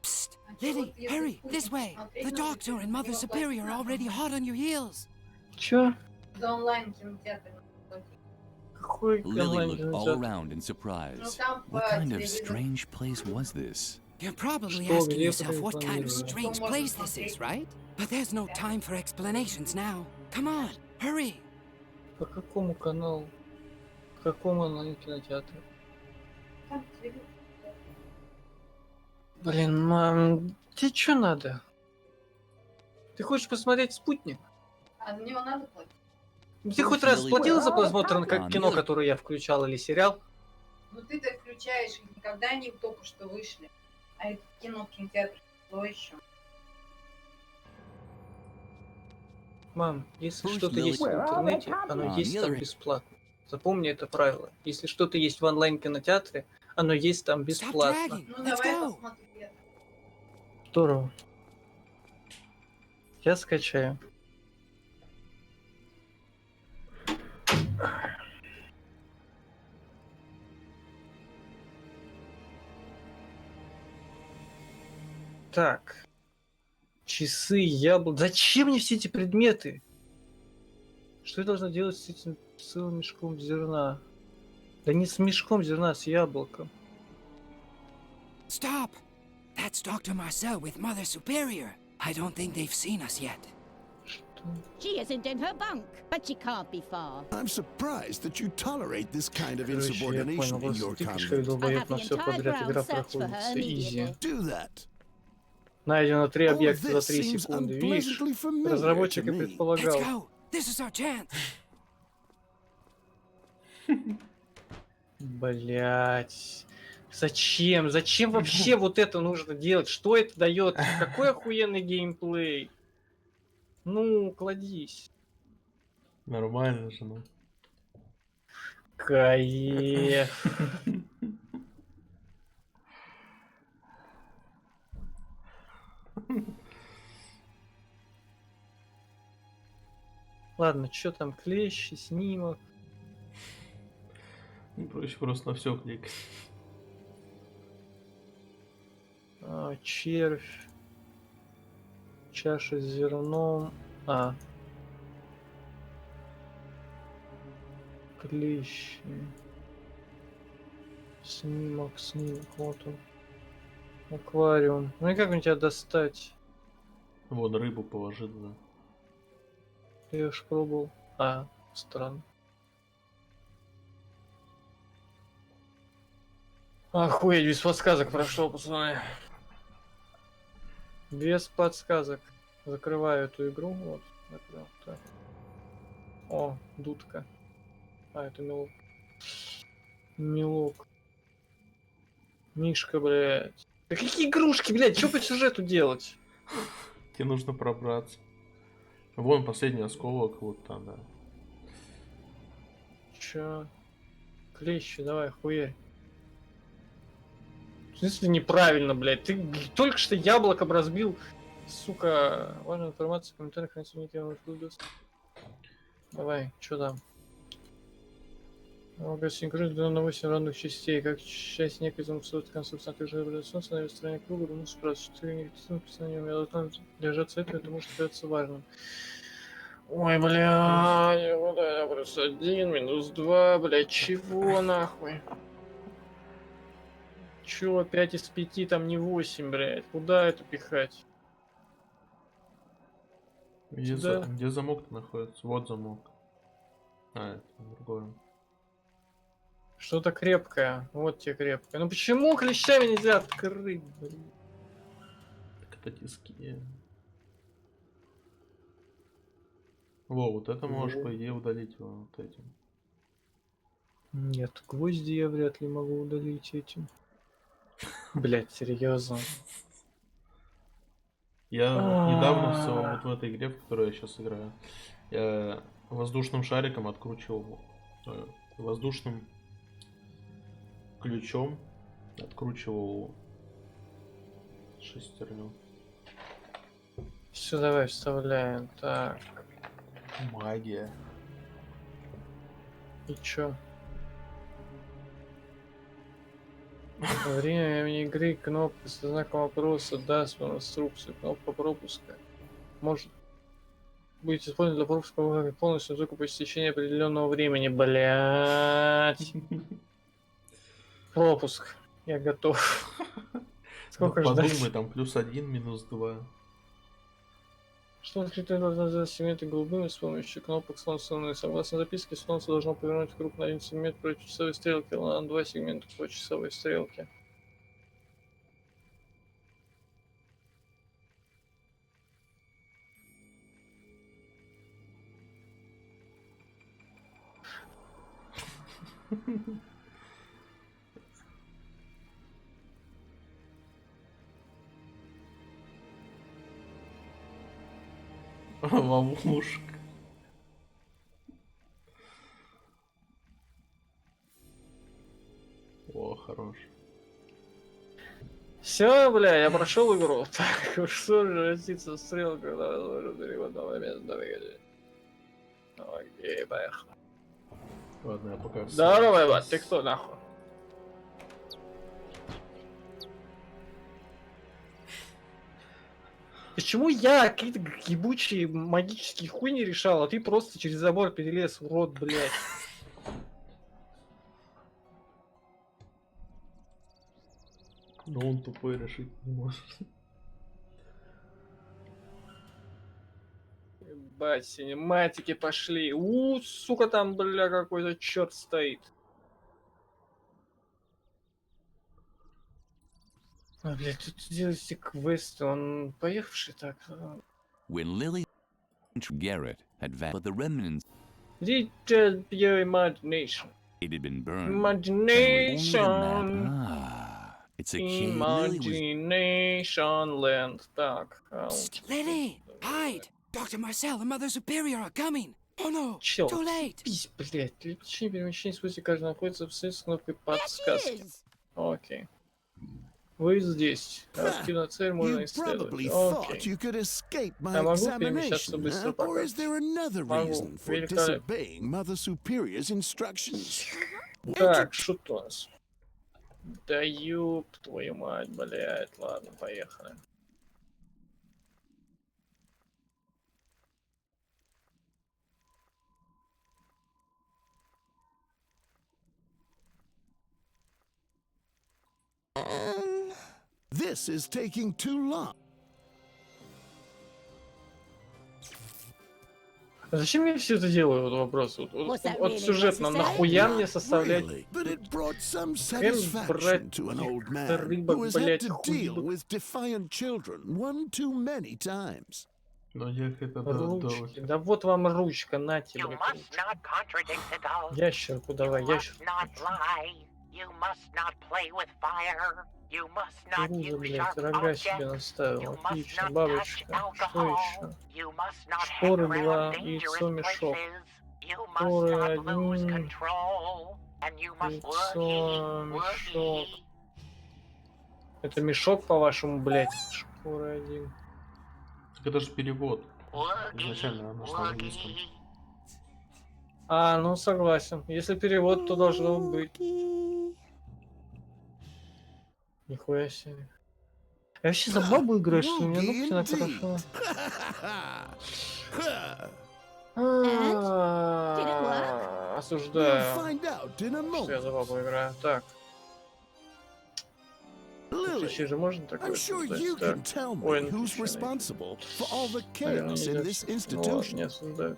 Psst! Lily, hurry, this way! The Doctor and Mother Superior are already hot on your heels. Чё? Lily looked all around in surprise. What kind of strange place was this? You're probably asking yourself what kind of strange place this is, right? But there's no time for explanations now. Come on, hurry! По какому каналу? К какому кинотеатру? Блин, мам, тебе что надо? Ты хочешь посмотреть «Спутник»? А на него надо платить? Ты хоть раз Lily платила за was. просмотр On the кино, other которое я включал, или сериал? Ну ты-то включаешь их никогда, они только что вышли. А это кино в кинотеатре что еще? Мам, если First, что-то есть в Lily. интернете, оно On есть the там other бесплатно. Запомни это правило. Если что-то есть в онлайн-кинотеатре, оно есть там бесплатно. Ну давай посмотрим. Здорово. Я скачаю. Так. Часы, яблоко. Зачем мне все эти предметы? Что я должна делать с этим целым мешком зерна? Да не с мешком зерна, с яблоком. Stop! That's Dr. Marcel with Mother Superior. I don't think they've seen us yet. She isn't in her bunk, but she can't be far. I'm surprised that you tolerate this kind of Короче, я insubordination понял, in your просто тыкаешь, как convent. долбоеб на все подряд. Игра проходится изи. Do that. Найдено 3 All of объекта за this 3 seems секунды. Видишь, unpleasantly familiar разработчик to и me. предполагал. Let's go. This is our chance. Блять. Зачем? Зачем вообще вот это нужно делать? Что это дает? Какой охуенный геймплей? Ну, кладись. Нормально же, ну. Кайф. Ладно, что там, клещи, снимок. Проще просто на все кликать. Червь. Чаша с зерном. Клещи. Снимок. Вот он. Аквариум. Ну и как мне тебя достать? Вон рыбу положи туда. Я уж пробовал. Странно. Охуеть, без подсказок прошел, пацаны. Без подсказок. Закрываю эту игру. Вот. Закрыл. Так. О, дудка. Это мелок. Мелок. Мишка, блядь. Да какие игрушки, блядь? Что по сюжету делать? Тебе нужно пробраться. Вон последний осколок, вот там, да. Чё? Клещи, давай, хуярь. В смысле неправильно, блядь? Ты только что яблоком разбил, сука. Важная информация в комментариях, Давай, чё там? Синхронизировано на 8 равных частей. Как часть некой замысловой конструкции, а также солнце на стороне круга, ну спрашивать, что негативным описанием я должна держаться это может являться важным. Ой, бля, вот это +1, -2, блядь, чего нахуй? Чё, 5 из 5, там не 8, блядь, куда это пихать? Где замок-то находится? Вот замок. Это другое. Что-то крепкое. Вот тебе крепкое. Ну почему клещами нельзя открыть, блин? Так это тиски. Во, вот это можешь, по идее, удалить вот этим. Нет, гвозди я вряд ли могу удалить этим. Блять, серьезно. Я недавно вот в этой игре, в которой я сейчас играю, я воздушным шариком откручивал, воздушным ключом откручивал шестерню. Все, давай вставляем. Так. Магия. И чё? Во время игры кнопка со знаком вопроса даст вам инструкцию. Кнопка пропуска может быть использована для пропуска полностью только по истечении определенного времени. Блять. Пропуск. Я готов. Сколько ждать? Подумай, там +1, -2. Что открытие должно сделать сегменты голубыми с помощью кнопок солнца. Согласно записке, солнце должно повернуть круг на 1 сегмент против часовой стрелки, а на 2 сегмента по часовой стрелке. Ловушка. О, хорош. Все, бля, я прошел игру. Так, что же растится стрелка, когда перевод на место. Окей, поехали. Ладно, я пока... Здорово, Эбат, ты кто нахуй? Почему я какие-то ебучие магические хуйни решал, а ты просто через забор перелез, урод, блядь? Но он тупой, решить не может. Ебать, синематики пошли. Сука, там, бля, какой-то черт стоит. А, блядь, тут делайте квесты, он поехавший так. When Lily Garrett had but the remnants Did just your imagination. it had been burned. Imagination. It's a cave. Lily was Imagination land. Так. Lily, hide! Dr. Marcel and Mother Superior are coming! Oh no, Чел, too late! пись, блядь, переключение перемещения в смысле каждый находится в связи с кнопкой подсказки. Окей. Вы здесь. Активная цель можно исследовать. Окей. Я могу перемещаться быстро по карте. Могу. Великолепно. Так, что у нас? Да ёб твою мать, блядь. Ладно, поехали. This is taking too long. А зачем я все это делаю? Вот вопрос. Вот сюжетно, нахуя мне составлять? Хрен брать рыбок, блядь, ручки. Да вот вам ручка, нате, блядь. Ящерку давай, ящерку. Руза, блядь, рога себе наставил. Отлично, бабочка. Что еще? Шторы 2, яйцо, мешок. Шторы 1, яйцо, мешок. Это мешок, по-вашему, блядь? Шторы 1. Так это же перевод. Изначально на английском. А, ну согласен. Если перевод, то должно быть. Нихуя себе. Я вообще за бабу играю, что у меня ногти накрашены. Осуждаю, что я за бабу играю. Так. Ключи же можно такое осуждать? Так. Ой, ну ключи не осуждаю.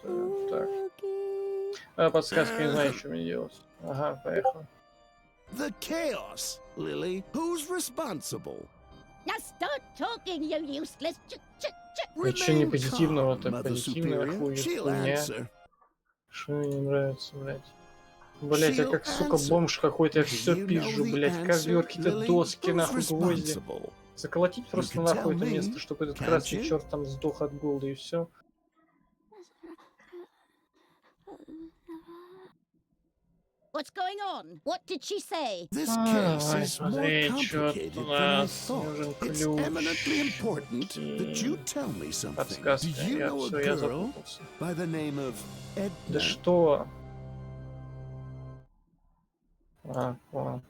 Так. Подсказка, не знаю, что мне делать. Ага, поехали. The chaos, Lily. Who's responsible? Now start talking, you useless. Ничего не позитивного, так позитивная хуйня. Что мне не нравится, блядь. Блядь, я как, сука, бомж какой-то, я все пизжу, блядь. Ковер, какие-то доски, нахуй, гвозди. Заколотить просто нахуй это место, чтобы этот красный черт там сдох от голода и все. What's going on? What did she say? This case is more complicated than I thought. It's eminently important that you tell me something. Do you know a girl by the name of Edna? Да что? Ладно.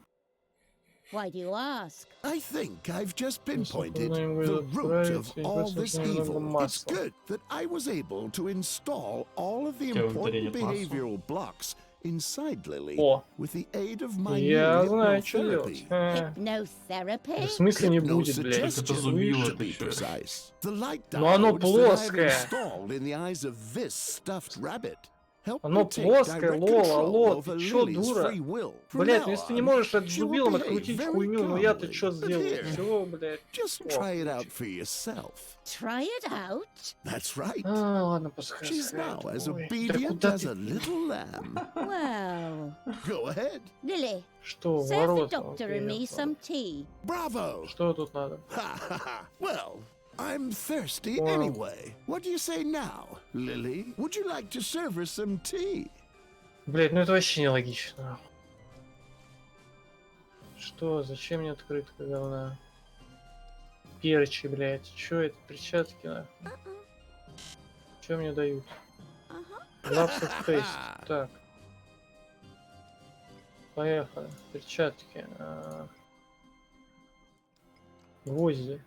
Why do you ask? I think I've just pinpointed the root of all this evil. It's good that I was able to install all of the important behavioral blocks inside Lily with the aid of my new hypnotherapy. Hypnotherapy? В смысле не будет, блядь? Это зубило. The light Но оно diodes that I've плоское. installed in the eyes of this stuffed rabbit help Оно me take плоское, direct лол, control алло, over ты чё, Lily's дура? free will. From Блядь, now ну если ты не on, можешь she will зубилом behave открутить very хуйню, ну я-то calmly. чё But сделаю? here, Всё, блядь. just О, try it out ключ. for yourself. Try it out? That's right. А, ладно, пускай She's now схает. as Ой, да obedient куда as ты? a little lamb. Well, Go ahead. Lily, Что, serve the ворот? doctor Окей, and me я some понял. tea. Bravo! Что тут надо? Ha ha ha! Well, I'm thirsty Wow. anyway. What do you say now, Lily? Would you like to serve her some tea? Блядь, ну это вообще нелогично. Что? Зачем мне открытка говна? Перчи, блядь. Чё это? Перчатки, нахуй? Чё мне дают? Gloves of paste. Так. Поехали. Перчатки. Гвозди.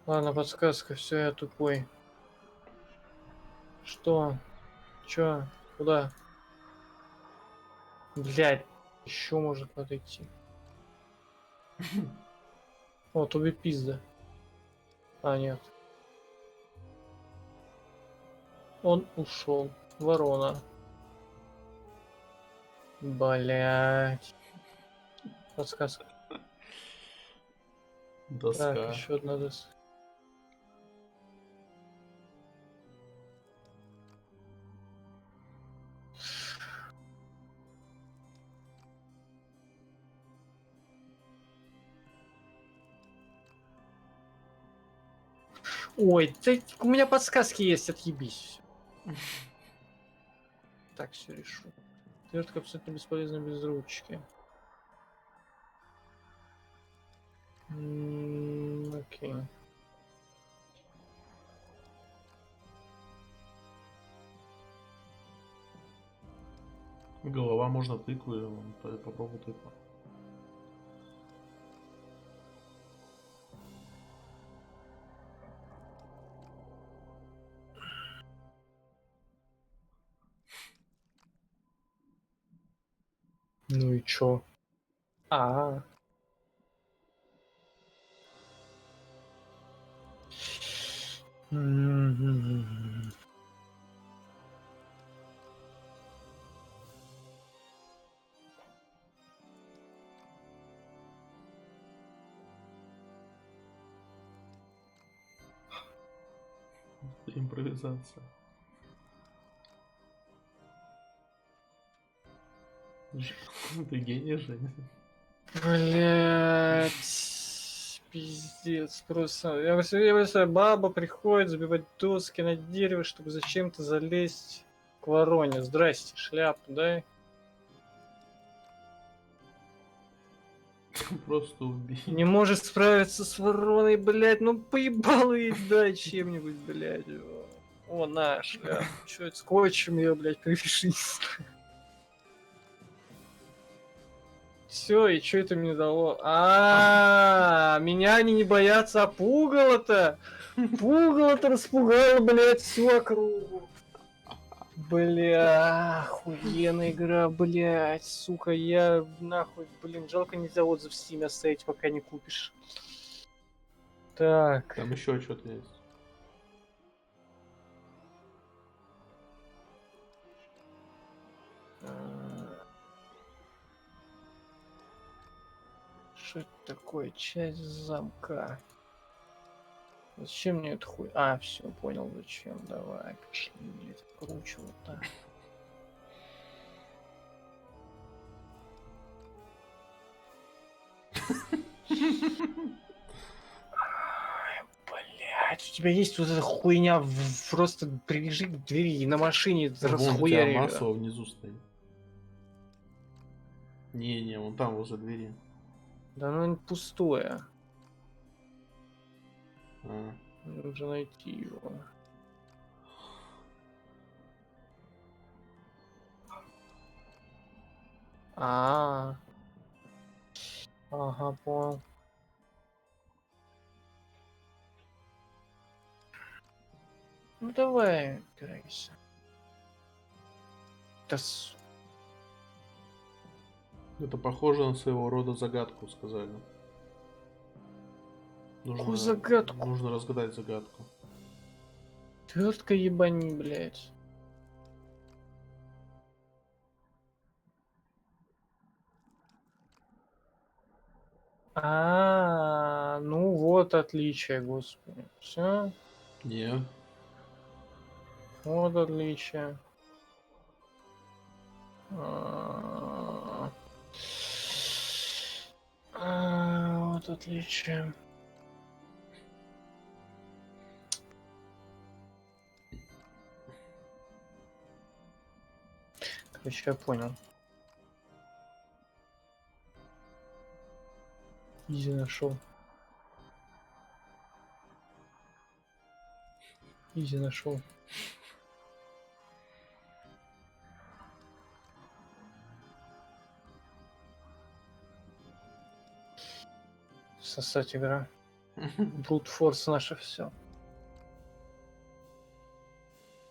Ладно, подсказка. Все, я тупой. Что? Чё? Куда? Блядь. Еще может подойти. О, туби пизда. А, нет. Он ушел. Ворона. Блять. Подсказка. Доска. Так, еще одна доска. Ой, ты, у меня подсказки есть, отъебись. Так, все решу. Твертка абсолютно бесполезна без ручки. Окей. Голова можно тыкву, и он попробуй тыкву. Ну и чё? А. Импровизация. Ты гений, Женя. Блять, пиздец, просто. Я представляю, баба приходит забивать доски на дерево, чтобы зачем-то залезть к вороне. Здрасте, шляпу дай. Просто убей. Не может справиться с вороной, блять, ну поебало ей дай чем-нибудь, блять. О, на, шляпу. Чё это, скотчем ее, блять, привяжи. Все, и что это мне дало? Меня они не боятся, а пугало-то! Пугало-то распугало, блядь, всю округу. Бля, охуенная игра, блядь, сука, я нахуй, блин, жалко нельзя отзыв в Steam оставить, пока не купишь. Так. Там еще что-то есть. Что это такое? Часть замка. Зачем мне это хуй? А, все, понял зачем. Давай, пошли, блядь, кручу вот так. Блять, у тебя есть вот эта хуйня, просто привяжи к двери на машине, расхуяри. У тебя масло внизу стоит. Не, вон там возле двери. Да ну пустое. А. Нужно найти его. Ага, понял. Ну давай, играйся. Это похоже на своего рода загадку, сказали. Какую загадку? Нужно разгадать загадку. Твертка ебани, блядь. Ну вот отличие, господи. Все. Не. Вот отличие. Вот отличие. Короче, я понял. Изи нашел. Изи нашел. Сосать игра. Brute Force наше все.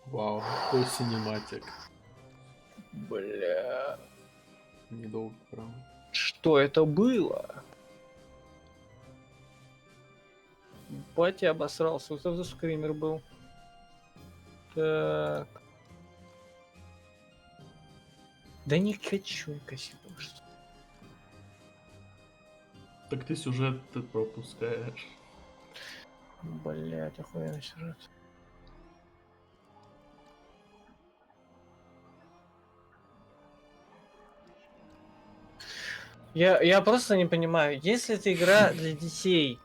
Вау, какой синематик. Бля. Недолго, правда. Что это было? Батя обосрался. Вот это скример был. Так. Да не хочу, красиво. Так ты сюжет ты пропускаешь. Блять, охуенный сюжет. Я просто не понимаю, если это игра для детей,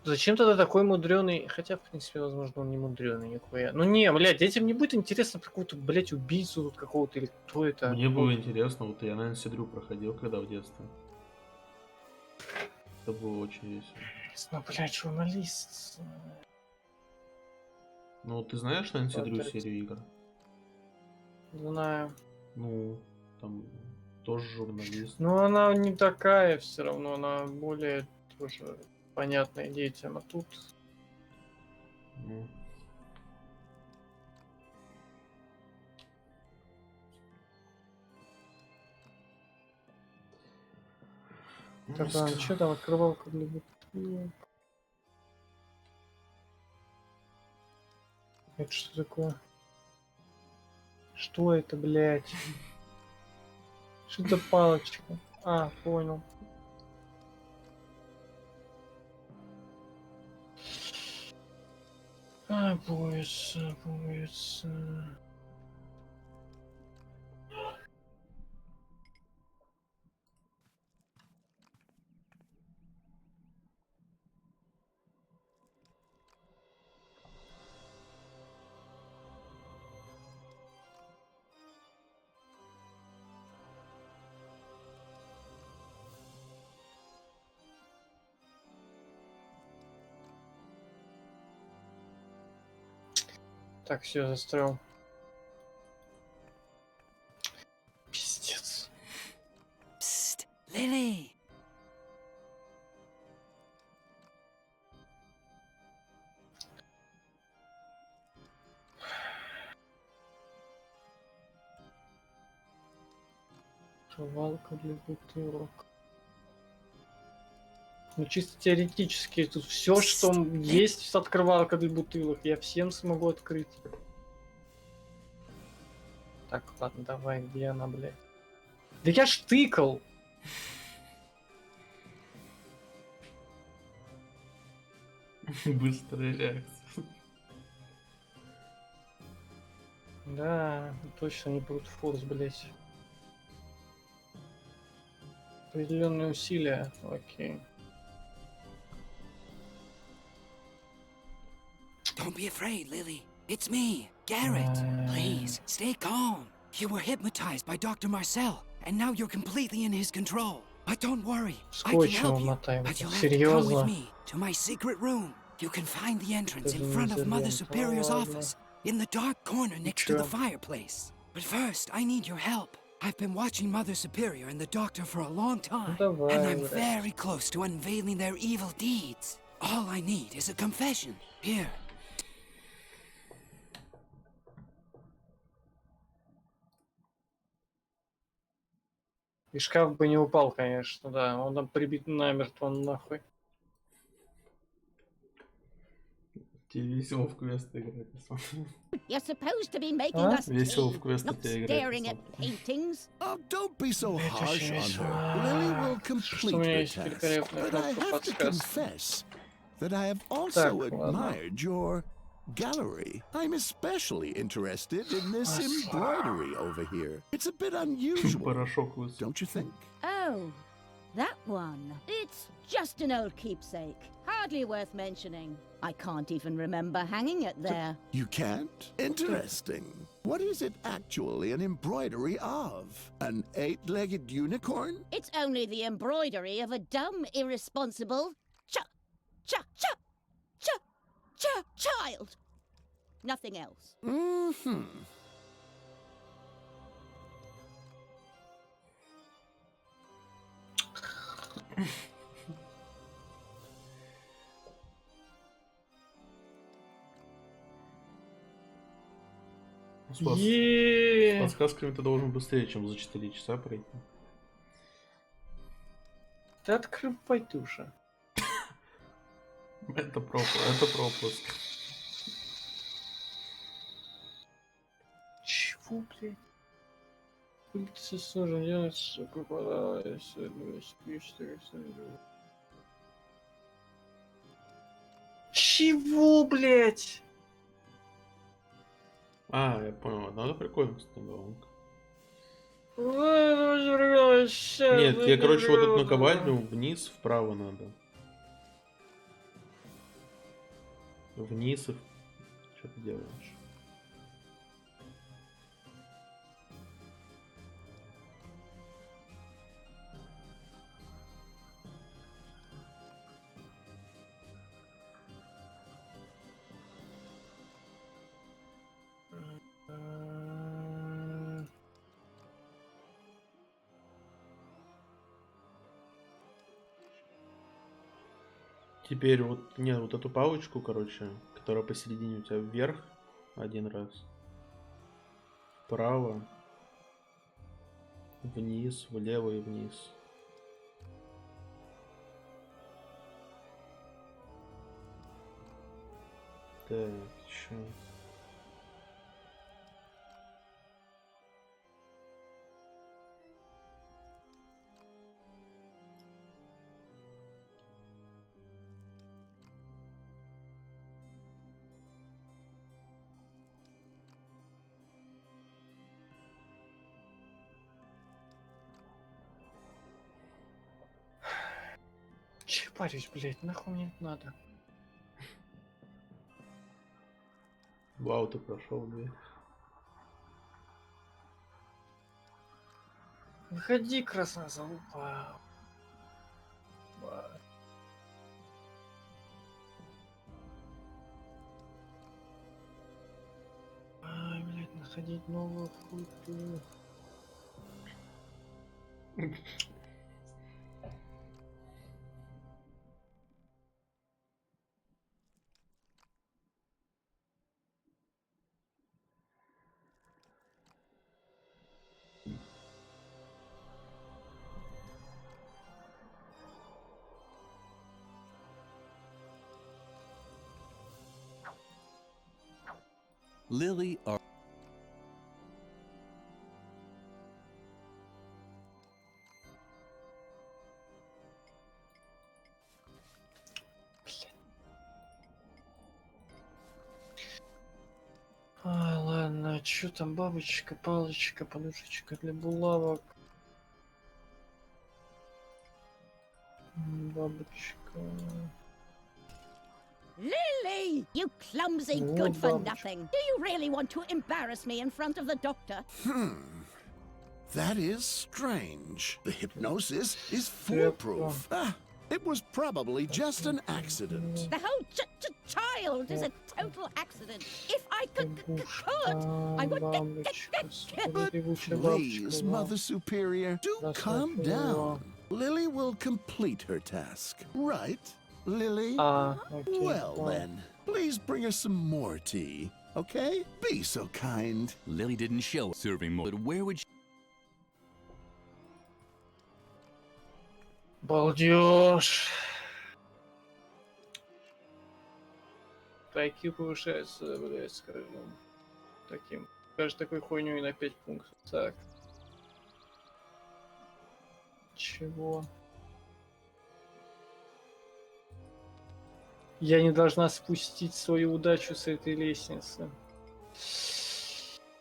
зачем тогда такой мудреный? Хотя, в принципе, возможно, он не мудреный нихуя. Ну не, блядь, детям не будет интересно про какого-то, блядь, убийцу тут какого-то или кто это. Мне было интересно, вот я, наверное, Седрю проходил, когда в детстве. Это было очень весело. Ну, блядь, журналист. Ну, ты знаешь, наверное, Седрю серию игр? Знаю. Ну, там тоже журналист. Ну, она не такая все равно, она более тоже понятная детям, а тут... Ну. Так, ладно, что там, открывалка для бутылок? Это что такое? Что это, блядь? Что это палочка? А, понял. А, боится. Так, все, застрял. Пиздец. Psst, Lily. Открывалка для бутылок. Ну, чисто теоретически, тут все, что есть с открывалка для бутылок, я всем смогу открыть. Так, ладно, давай, где она, блядь? Да я ж тыкал! Быстрая реакция. Да, точно не Brute Force, блядь. Определенные усилия, окей. Don't be afraid, Lily. It's me, Garrett. Please, stay calm. You were hypnotized by Dr. Marcel, and now you're completely in his control. But don't worry, I can help you. But you'll have to come with me to my secret room. You can find the entrance in front of Mother Superior's office, in the dark corner next to the fireplace. But first, I need your help. I've been watching Mother Superior and the Doctor for a long time, and I'm very close to unveiling their evil deeds. All I need is a confession. Here. И шкаф бы не упал, конечно, да. Он там прибит намертво нахуй. Тебе весело в квесты играть, я смотрю. You're supposed to be making us Весело в tea, квесты not тебе играть, staring я at смотрю. paintings. Oh, don't be so Блять, harsh очень on весело. her. Lily will Что у complete меня her есть task. великолепная But I кнопка have to подсказки. confess that I have also Так, ладно. admired your gallery. I'm especially interested in this embroidery over here. It's a bit unusual, Порошок высыпал. don't you think? Oh, that one. It's just an old keepsake. Hardly worth mentioning. I can't even remember hanging it there. You can't? Interesting. What is it actually an embroidery of? An 8-legged unicorn? It's only the embroidery of a dumb, irresponsible child. Nothing else. Mm-hmm. С подсказками ты должен быстрее, чем за 4 часа пройти. Ты открывай душа. Это пропуск. Чего, блядь? Улица сложно делать, сука, подалась. Чего, блядь? А, я понял. Надо прикольно, кстати, головка. Нет, тебе, короче, вот эту наковальню вниз, вправо надо. Вниз и... Что ты делаешь? Теперь вот, нет, вот эту палочку, короче, которая посередине у тебя вверх, один раз. Вправо. Вниз, влево и вниз. Так, чё? Че парюсь, блядь, нахуй мне это надо? Вау, ты прошел дверь. Выходи, краснозалупа. Ай, блядь, находить новую хуйню. Lily are. Ай, ладно, чё там, бабочка, палочка, подушечка для булавок. Бабочка. Lily! You clumsy Oh, good for bum. nothing. Do you really want to embarrass me in front of the doctor? That is strange. The hypnosis is foolproof. Ah, it was probably just an accident. The whole child is a total accident. If I could, I would But please, Mother Superior, do calm down. Lily will complete her task. Right, Lily? Okay. Well then, please bring us some more tea, okay? Be so kind. Lily didn't show serving more, but where would she? Балдеж. IQ повышается, блядь, с каждым таким. Каждой такой хуйней на 5 пунктов. Так. Чего? Я не должна спустить свою удачу с этой лестницы.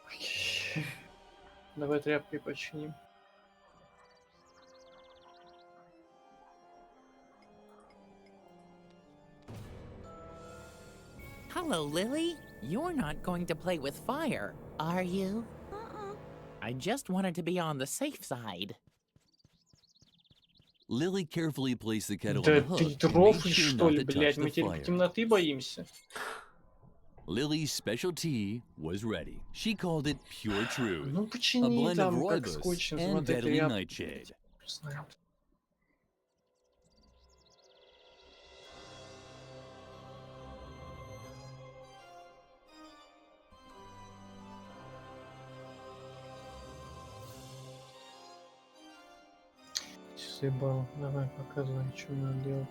Окей. Давай тряпкой починим. Hello, Lily. You're not going to play with fire, are you? I just wanted to be on the safe side. Lily carefully placed the kettle Да on the ты hook and дров, made sure что not ли, to touch блядь? the Мы теперь fire. темноты боимся. Lily's special tea was ready. She called it pure truth, Ну a почини blend of там, как rooibos скотчем and вот это deadly я... nightshade. Знаю. Заебал. Давай, показывай, что надо делать.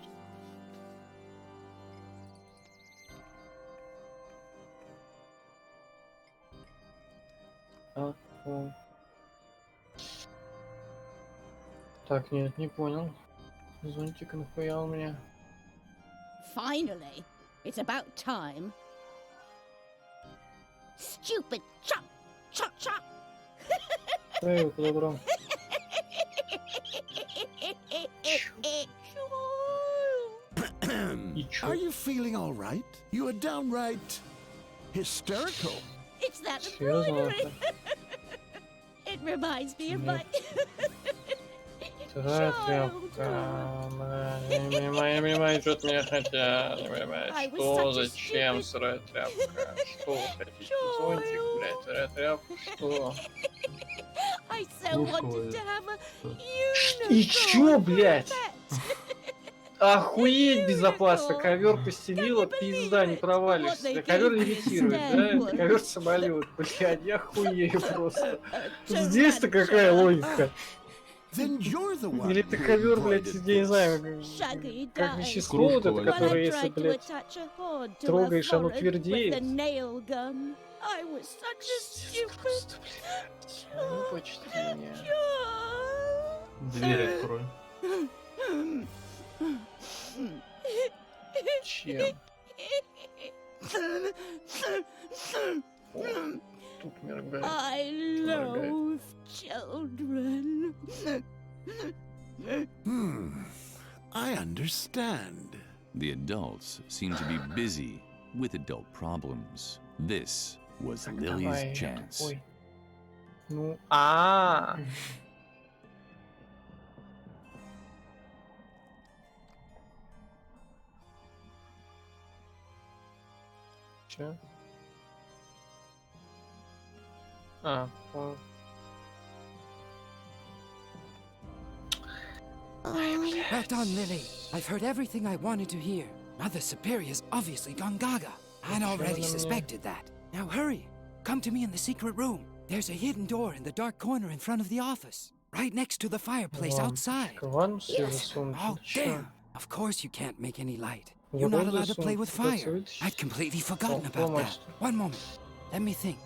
Так, нет, не понял. Зонтик нахуя у меня? Finally, it's about time. Stupid chop, chop, chop. Эй, куда брал? Are you feeling all right? You are downright hysterical. It's that Серьезно, embroidery. It reminds me of my Вторая тряпка. Я не понимаю, что от меня хотят. Не понимаю, что, зачем сырая тряпка? Что вы хотите? Зонтик, блядь, вторая тряпка, что? I so wanted to have a И чё, блядь? Охуеть безопасно, ковер постелила, пизда, не провалишься. Ковер левитирует, да? Ковер самолет, блядь, я хуею просто. Здесь-то какая логика? Или ты ковер, блядь, я не знаю, как вещество вот это, которое, если, блядь, трогаешь, оно твердеет. I was such a stupid. Ну, почти не. Дверь открой. Чем? О, тут мергает. I love children. I understand. The adults seemed to be busy with adult problems. This was Lily's Давай, chance. Ой. Ну, Че? Понял. Well done, Lily. I've heard everything I wanted to hear. Mother Superior's obviously gone gaga. I'd already suspected that. Now hurry. Come to me in the secret room. There's a hidden door in the dark corner in front of the office. Right next to the fireplace outside. Yes. Oh, damn. Of course you can't make any light. You're not allowed to play with fire. I'd completely forgotten about that. One moment. Let me think.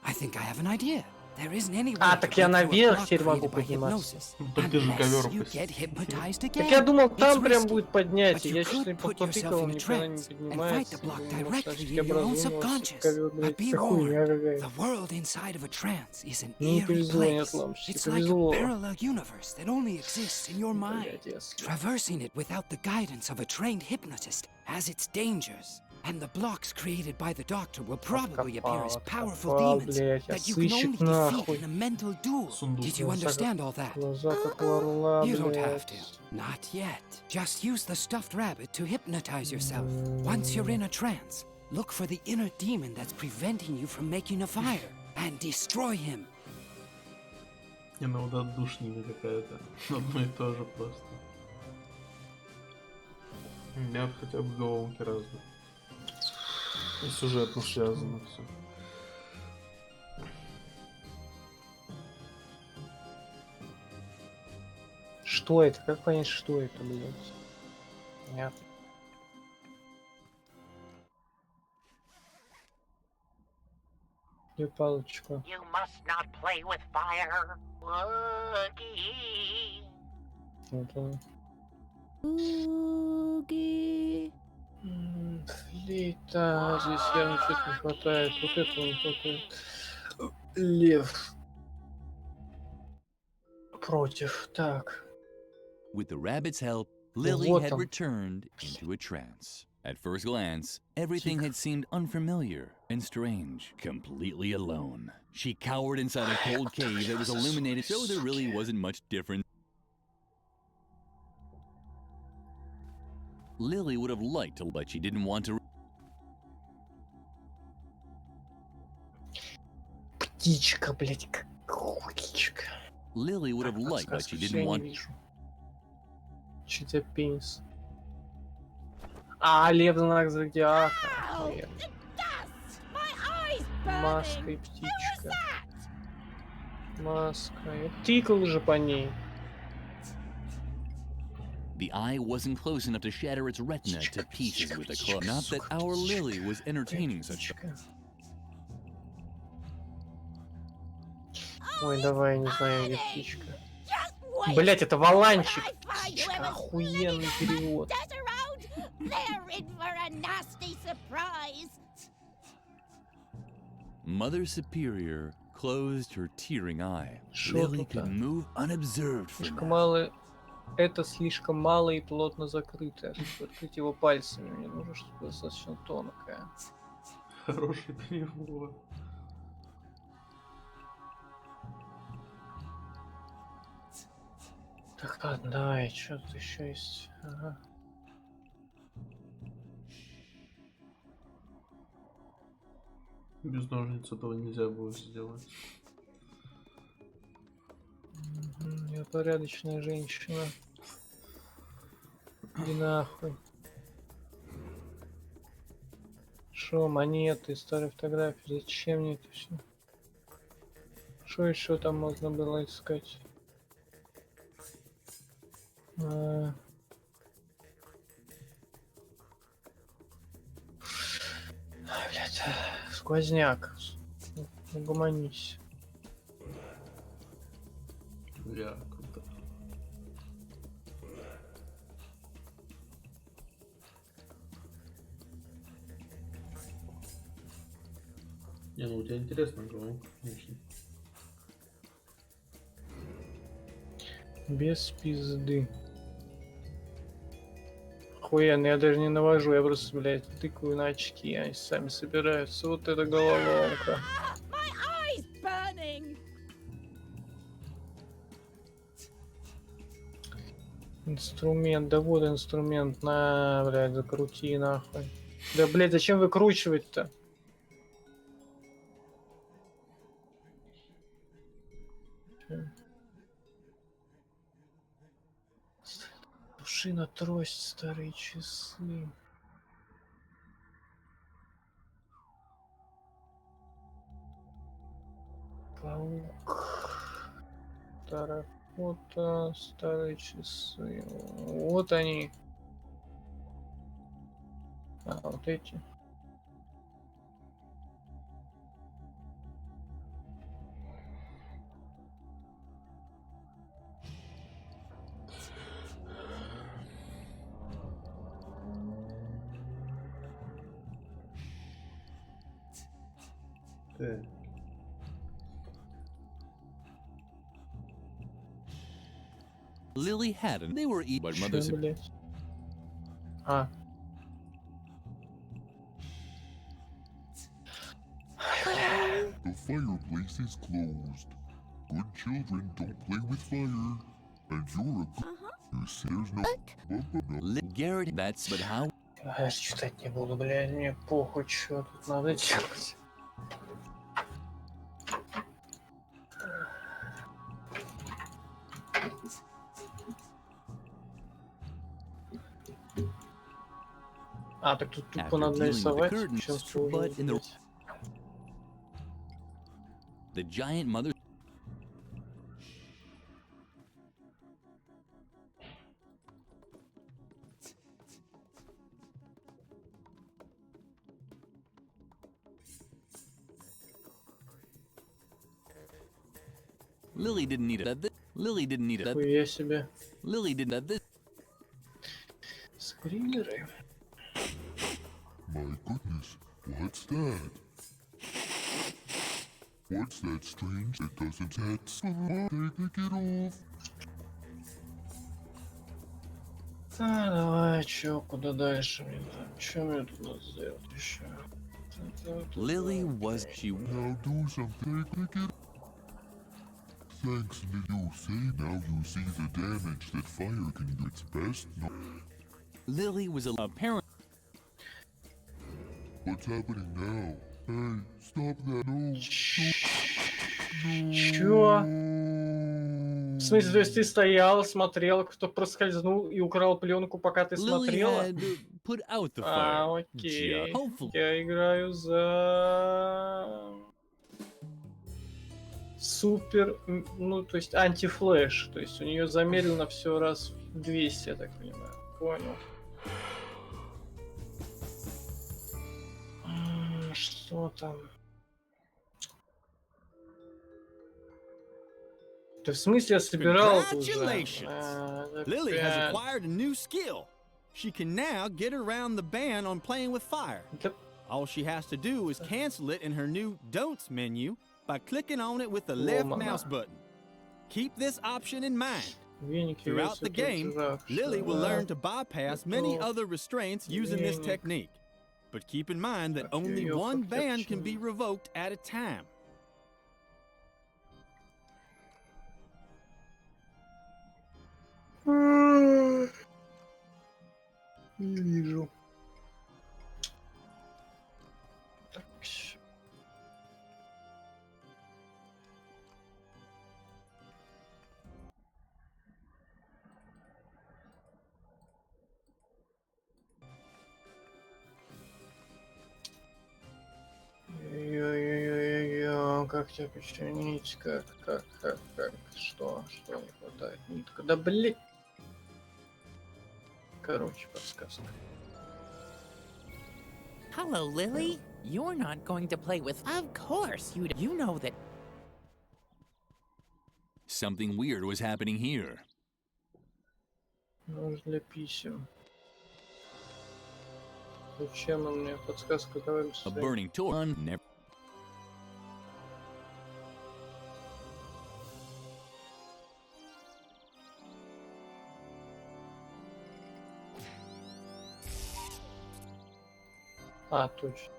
I think I have an idea. There isn't any way так я наверх теперь могу подниматься. Так ты же ковер опустил. Так я думал, там прям будет поднятие. Я честно потыкал, никогда не поднимается. The world inside of a trance is an eerie place. It's like a parallel universe that only exists in your mind. Traversing it without the guidance of a trained hypnotist has its dangers. And the blocks created by the doctor will probably appear as powerful demons that you can only defeat in a mental duel. Did you understand all that? You don't have to. Not yet. Just use the stuffed rabbit to hypnotize yourself. Once you're in a trance, look for the inner demon that's preventing you from making a fire and destroy him. Она вот отдушнина какая-то. Одно и то же просто. У меня хотя бы головки разные. И сюжетно связано все. Что это? Как понять, что это, блядь? Понятно. Где палочка? You must not play with fire, Woogie. Вот он. Уги. Флейта. Здесь явно что-то не хватает. Вот этого не хватает. Лев. Против. Так. With the rabbit's help, Lily Вот had он. returned into a trance. At first glance, everything had seemed unfamiliar and strange. Completely alone, she cowered inside a cold cave that was illuminated, so there really wasn't much difference. Lily would have liked to, but she didn't want to. Птичка, блядь, как птичка. Lily would have liked, but she didn't want. Чуть пенис. А, лев знак зодиака. Охуенно. Маска и птичка. Маска. Я тыкал уже по ней. The eye wasn't close enough to shatter its retina to pieces with a club. Not that our Lily was entertaining such. Ой, давай, не знаю, где птичка. Блять, это валанчик. Птичка, охуенный перевод. Mother Superior closed her tearing eye. Lily could move unobserved for Слишком now. мало. Это слишком мало и плотно закрытое. Чтобы открыть его пальцами, мне нужно что-то достаточно тонкое. Хороший перевод. Так, ладно, давай, что тут еще есть? Ага. Без ножниц этого нельзя будет сделать. Я порядочная женщина. Иди нахуй. Шо, монеты, старые фотографии, зачем мне это все? Что еще там можно было искать? Блять, сквозняк. Угомонись. Бля, круто. Не, ну у тебя интересно было, конечно. Без пизды. Охуенно, я даже не навожу, я просто, блядь, тыкаю на очки, они сами собираются. Вот это головоломка. Инструмент, да вот инструмент, на, блядь, закрути нахуй. Да, блядь, зачем выкручивать-то? Пушина, трость, старые часы. Паук. Старая фото, старые часы. Вот они. А, вот эти. Так. Lily hadn't. They were eaten by Mother Superior. А. The fireplace is closed. Good children don't play with fire. And you're a good... You say there's no... Garrett, that's but how... Я читать не буду, блядь, мне похуй, что тут надо делать. А, так тут тупо надо нарисовать. Сейчас The giant mother... Lily didn't need it. Lily didn't need it. Хуя себе. Lily didn't need it. Скримеры. My goodness, what's that? What's that strange? It doesn't take it off. Давай, чё, куда дальше мне? Чё мне тут надо сделать еще? Lily was she now do something. Take it. Thanks, you say now you see the damage that fire can do. Its best. No. Lily was a parent. What's happening now? Hey, stop that! No. Чё? В смысле, то есть ты стоял, смотрел, кто проскользнул и украл пленку, пока ты смотрела? Put out the fire. Окей. Я играю за супер, ну то есть антифлэш, то есть у нее замедлено все раз в 200, я так понимаю. Понял. Что там? Ты в смысле я собирал это уже? Lily has acquired a new skill. She can now get around the ban on playing with fire. All she has to do is cancel it in her new Don'ts menu by clicking on it with the left mouse button. Keep this option in mind. Throughout the game, Lily will learn to bypass many other restraints using this technique. But keep in mind that only one ban can be revoked at a time. Не вижу. Так. Ё-ё-ё-ё-ё, как тебя починить? Как? Что не хватает? Нитка. Да блин. Короче, подсказка. Hello, Lily. You're not going to play with. Of course, you know that. Something weird was happening here. Нож для писем. Зачем он мне? Подсказка, давай быстрее. A burning torch. Never. А, точно.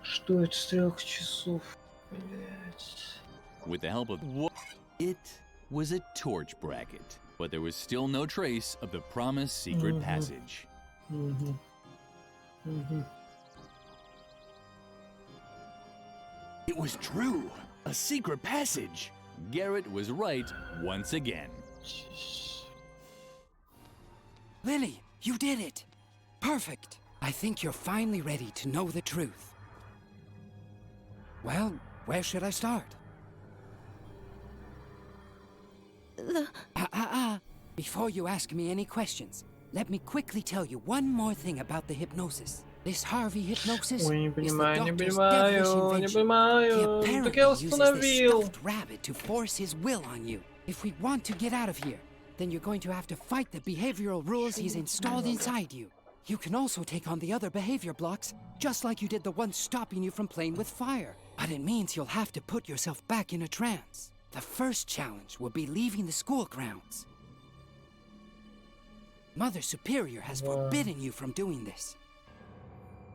Что это, стрелка часов? Блять. With the help of it was a torch bracket, but there was still no trace of the promised secret passage. It was true, a secret passage. Garrett was right once again. Lily, you did it! Perfect! I think you're finally ready to know the truth. Well, where should I start? Before you ask me any questions, let me quickly tell you one more thing about the hypnosis. This Harvey hypnosis is the doctor's devilish invention. He apparently uses this stuffed rabbit to force his will on you. If we want to get out of here, then you're going to have to fight the behavioral rules he's installed inside you. You can also take on the other behavior blocks, just like you did the one stopping you from playing with fire. But it means you'll have to put yourself back in a trance. The first challenge will be leaving the school grounds. Mother Superior has forbidden you from doing this.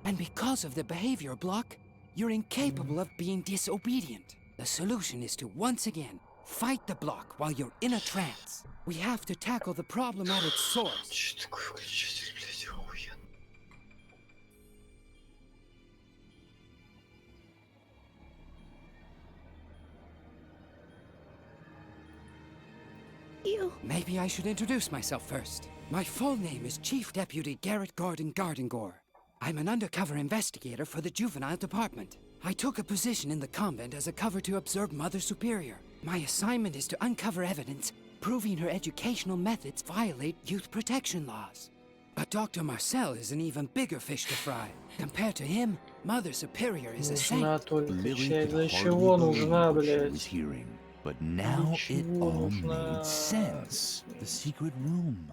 And because of the behavior block, you're incapable of being disobedient. The solution is to once again fight the block while you're in a trance. We have to tackle the problem at its source. Maybe I should introduce myself first. My full name is Chief Deputy Garrett Gordon Gardengore. I'm an undercover investigator for the Juvenile Department. I took a position in the convent as a cover to observe Mother Superior. My assignment is to uncover evidence proving her educational methods violate youth protection laws. But Dr. Marcel is an even bigger fish to fry. Compared to him, Mother Superior is a Нужна saint. только Lily часть. could Для hardly чего believe нужна, what she was блядь? hearing, but now it чего all нужна? made sense. The secret room,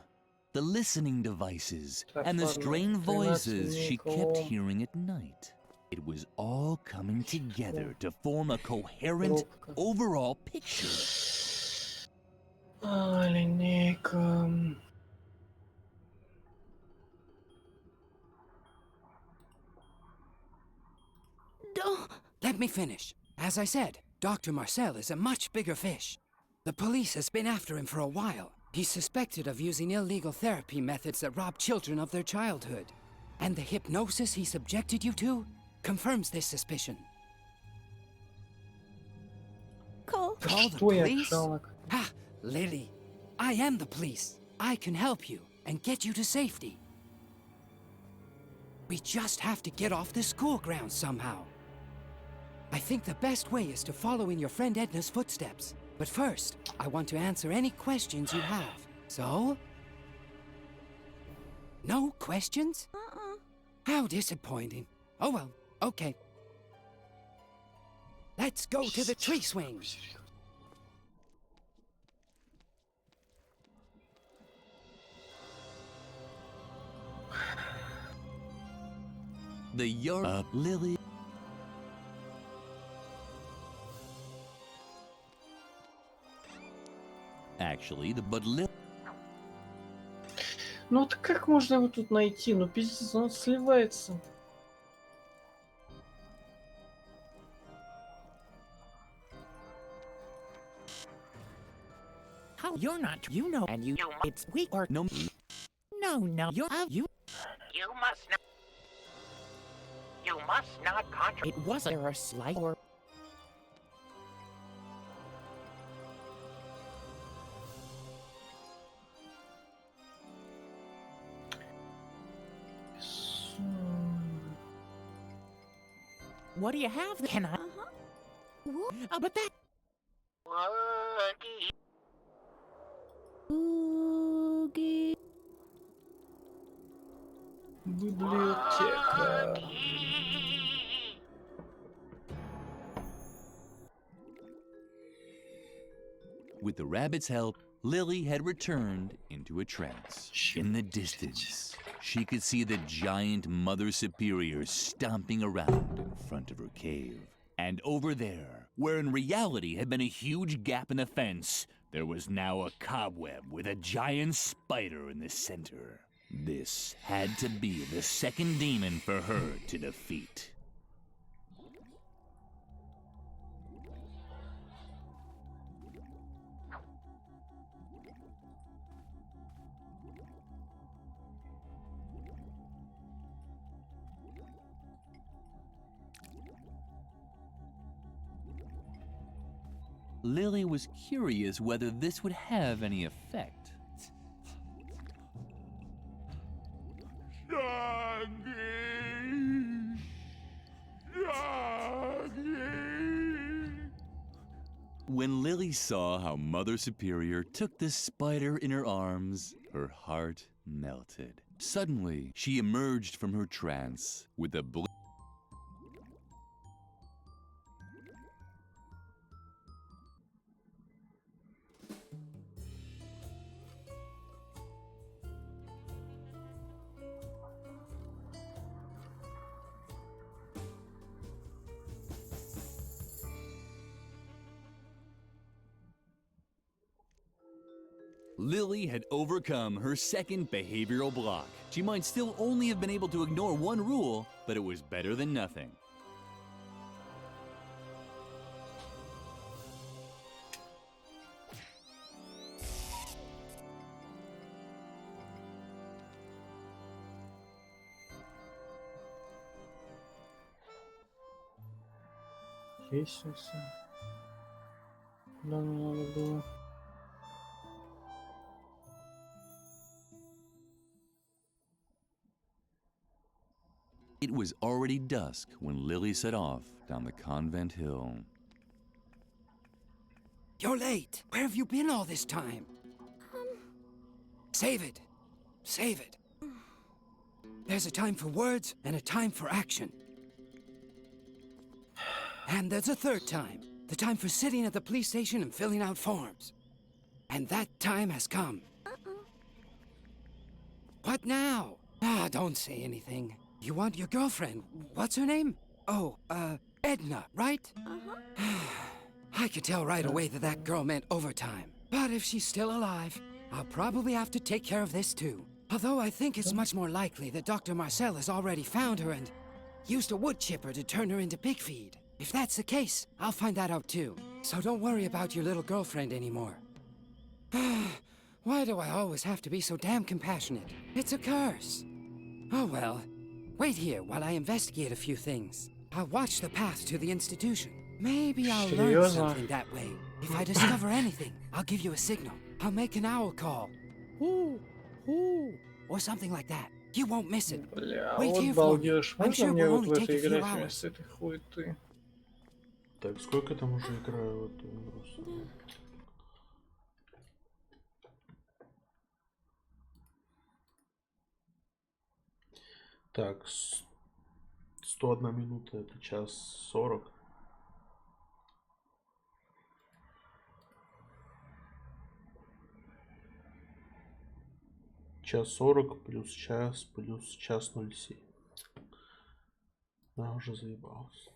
the listening devices, Так, and the ладно. strange 13 voices she kept никого. hearing at night. It was all coming together to form a coherent Пробка. overall picture. Линейка. Let me finish. As I said, Dr. Marcel is a much bigger fish. The police has been after him for a while. He's suspected of using illegal therapy methods that rob children of their childhood. And the hypnosis he subjected you to confirms this suspicion. Call the Что я police? пчелок? Ha! Lily, I am the police. I can help you and get you to safety. We just have to get off the school grounds somehow. I think the best way is to follow in your friend Edna's footsteps. But first, I want to answer any questions you have. So? No questions? How disappointing. Oh well, okay. Let's go to the tree swing. The yard up Lily. Actually, but Lily. Ну вот как можно его тут найти? Ну пиздец, он сливается. How you're not, you know, and you, it's we or no, you're you. You must not. You must not It wasn't a slight or. What do you have? Can I? But that. Oogie. Библиотека. With the rabbit's help, Lily had returned into a trance. In the distance, she could see the giant Mother Superior stomping around in front of her cave. And over there, where in reality had been a huge gap in the fence, there was now a cobweb with a giant spider in the center. This had to be the second demon for her to defeat. Lily was curious whether this would have any effect. When Lily saw how Mother Superior took the spider in her arms, her heart melted. Suddenly, she emerged from her trance with a Lily had overcome her second behavioral block. She might still only have been able to ignore one rule, but it was better than nothing. Лестница. Куда мне надо было? It was already dusk when Lily set off down the convent hill. You're late. Where have you been all this time? Save it. Save it. There's a time for words and a time for action. And there's a third time. The time for sitting at the police station and filling out forms. And that time has come. What now? Ah, don't say anything. You want your girlfriend. What's her name? Oh, Edna, right? I could tell right away that that girl meant overtime. But if she's still alive, I'll probably have to take care of this too. Although I think it's much more likely that Dr. Marcel has already found her and used a wood chipper to turn her into pig feed. If that's the case, I'll find that out too. So don't worry about your little girlfriend anymore. Why do I always have to be so damn compassionate? It's a curse. Oh well. Wait here while I investigate a few things. I'll watch the path to the institution. Maybe I'll learn something that way. If I discover anything, I'll give you a signal. I'll make an owl call. Ooh, ooh, or something like that. You won't miss it. Бля, Wait вот here for me. балдеж. I'm Можно sure мне we'll вот в only это take a few играть hours. вместо этой хуеты? Так, сколько там уже играю в эту игру? Так, 101 минута, это час 40. Час 40 плюс час 07. А, уже заебался.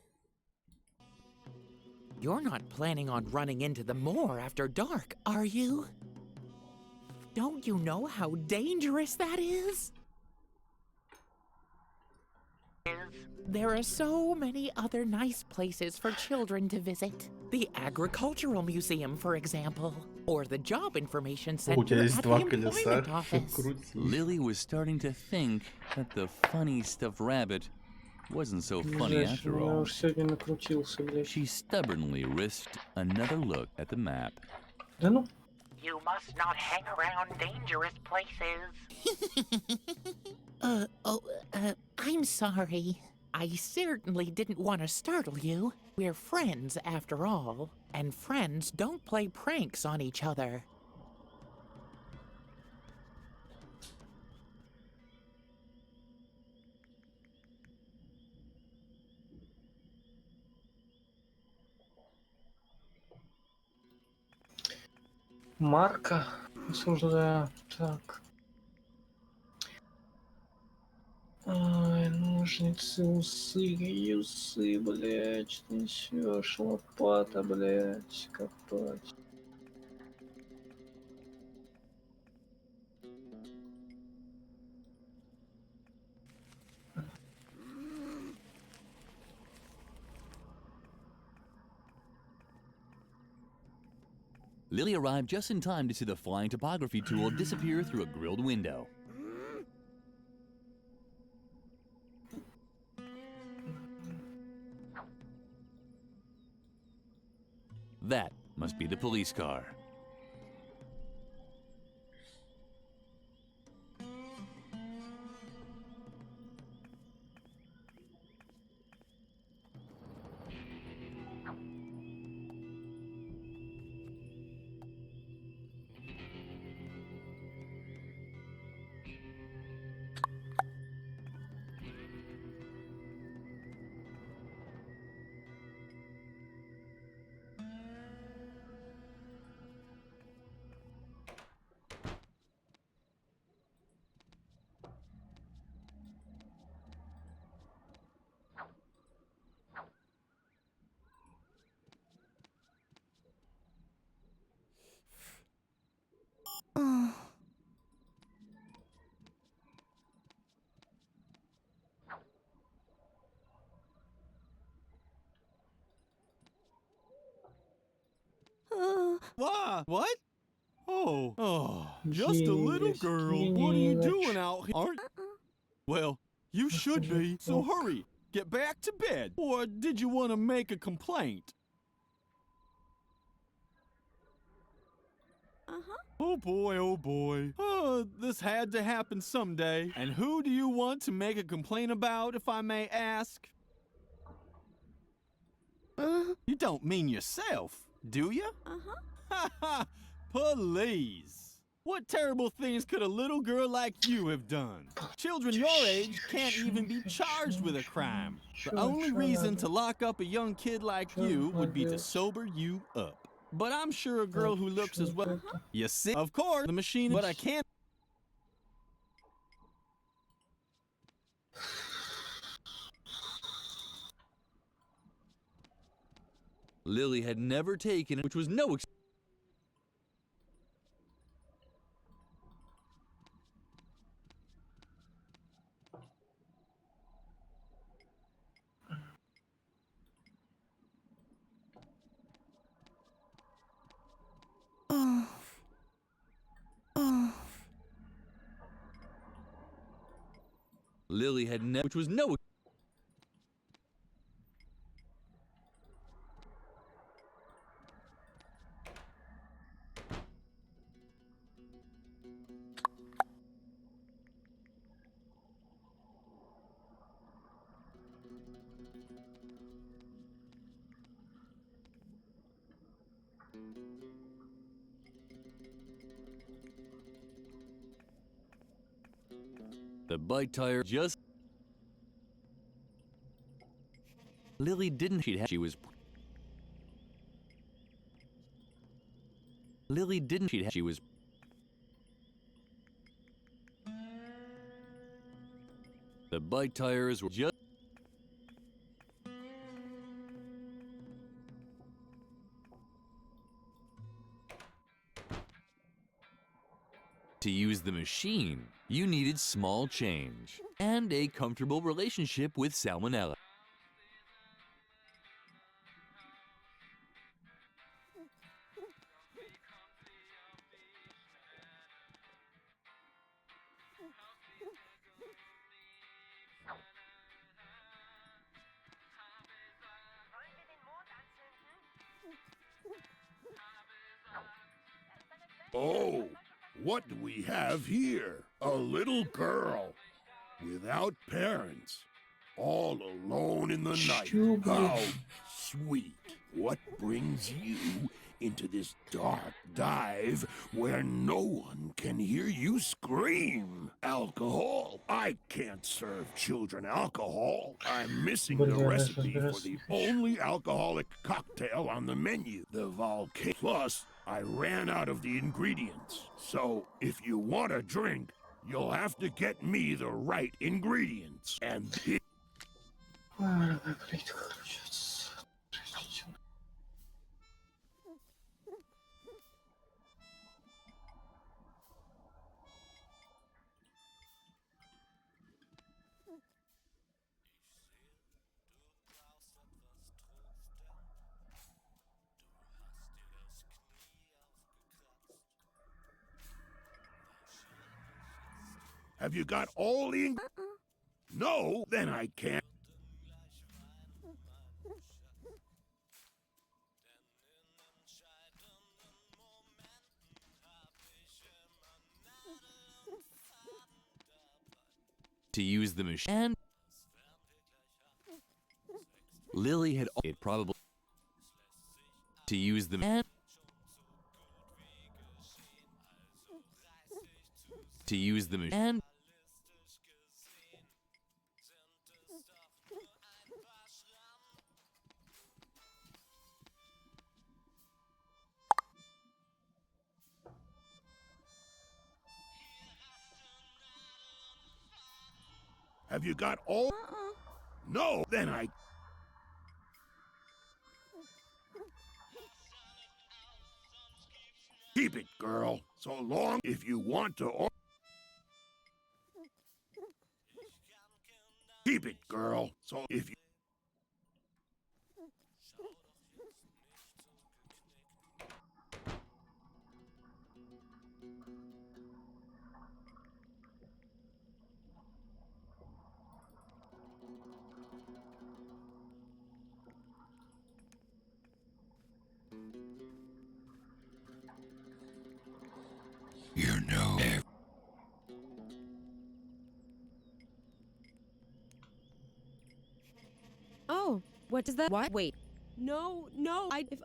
You're not planning on running into the moor after dark, are you? Don't you know how dangerous that is? There are so many other nice places for children to visit. The Agricultural Museum, for example, or the Job Information Center at the Employment Office. Lily was starting to think that the funny stuffed rabbit wasn't so funny after all. She stubbornly risked another look at the map. You must not hang around dangerous places. I'm sorry. I certainly didn't want to startle you. We're friends, after all, and friends don't play pranks on each other. Марка осуждаю. Так. Ай, ножницы, усы, блядь, что несешь, лопата, блядь, копать. Lily arrived just in time to see the flying topography tool disappear through a grilled window. That must be the police car. What? Oh, just a little girl. What are you doing out here? Aren't... Well, you should be, so hurry. Get back to bed. Or did you want to make a complaint? Oh boy. This had to happen someday. And who do you want to make a complaint about, if I may ask? You don't mean yourself, do you? Ha! Please. What terrible things could a little girl like you have done? Children your age can't even be charged with a crime. The only reason to lock up a young kid like you would be to sober you up. But I'm sure a girl who looks as well... You see? Of course, the machine... But I can't... Lily had never taken it, which was no... Lily had never... Which was no... The bike tire just... Lily didn't... She was... Lily didn't... She was... The bike tires were just... To use the machine, you needed small change and a comfortable relationship with salmonella. Oh, what do we have here? A little girl without parents, all alone in the night. How sweet. What brings you into this dark dive where no one can hear you scream? Alcohol? I can't serve children alcohol. I'm missing the recipe for the only alcoholic cocktail on the menu, the Volcano. Plus, I ran out of the ingredients. So, if you want a drink, you'll have to get me the right ingredients. And have you got all the No, then I can't. To use the machine. Lily had it probably to use the to use the machine. Have you got all? No, then I... Keep it, girl. So long if you want to... Keep it, girl. So if you... You know. Oh, what does that? What? Wait. No, if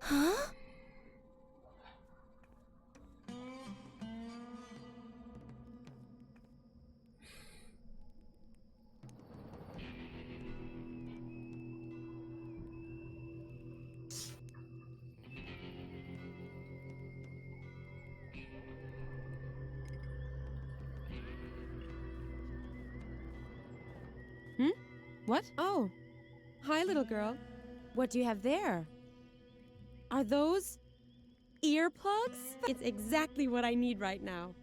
Huh? What? Oh. Hi, little girl. What do you have there? Are those earplugs? It's exactly what I need right now.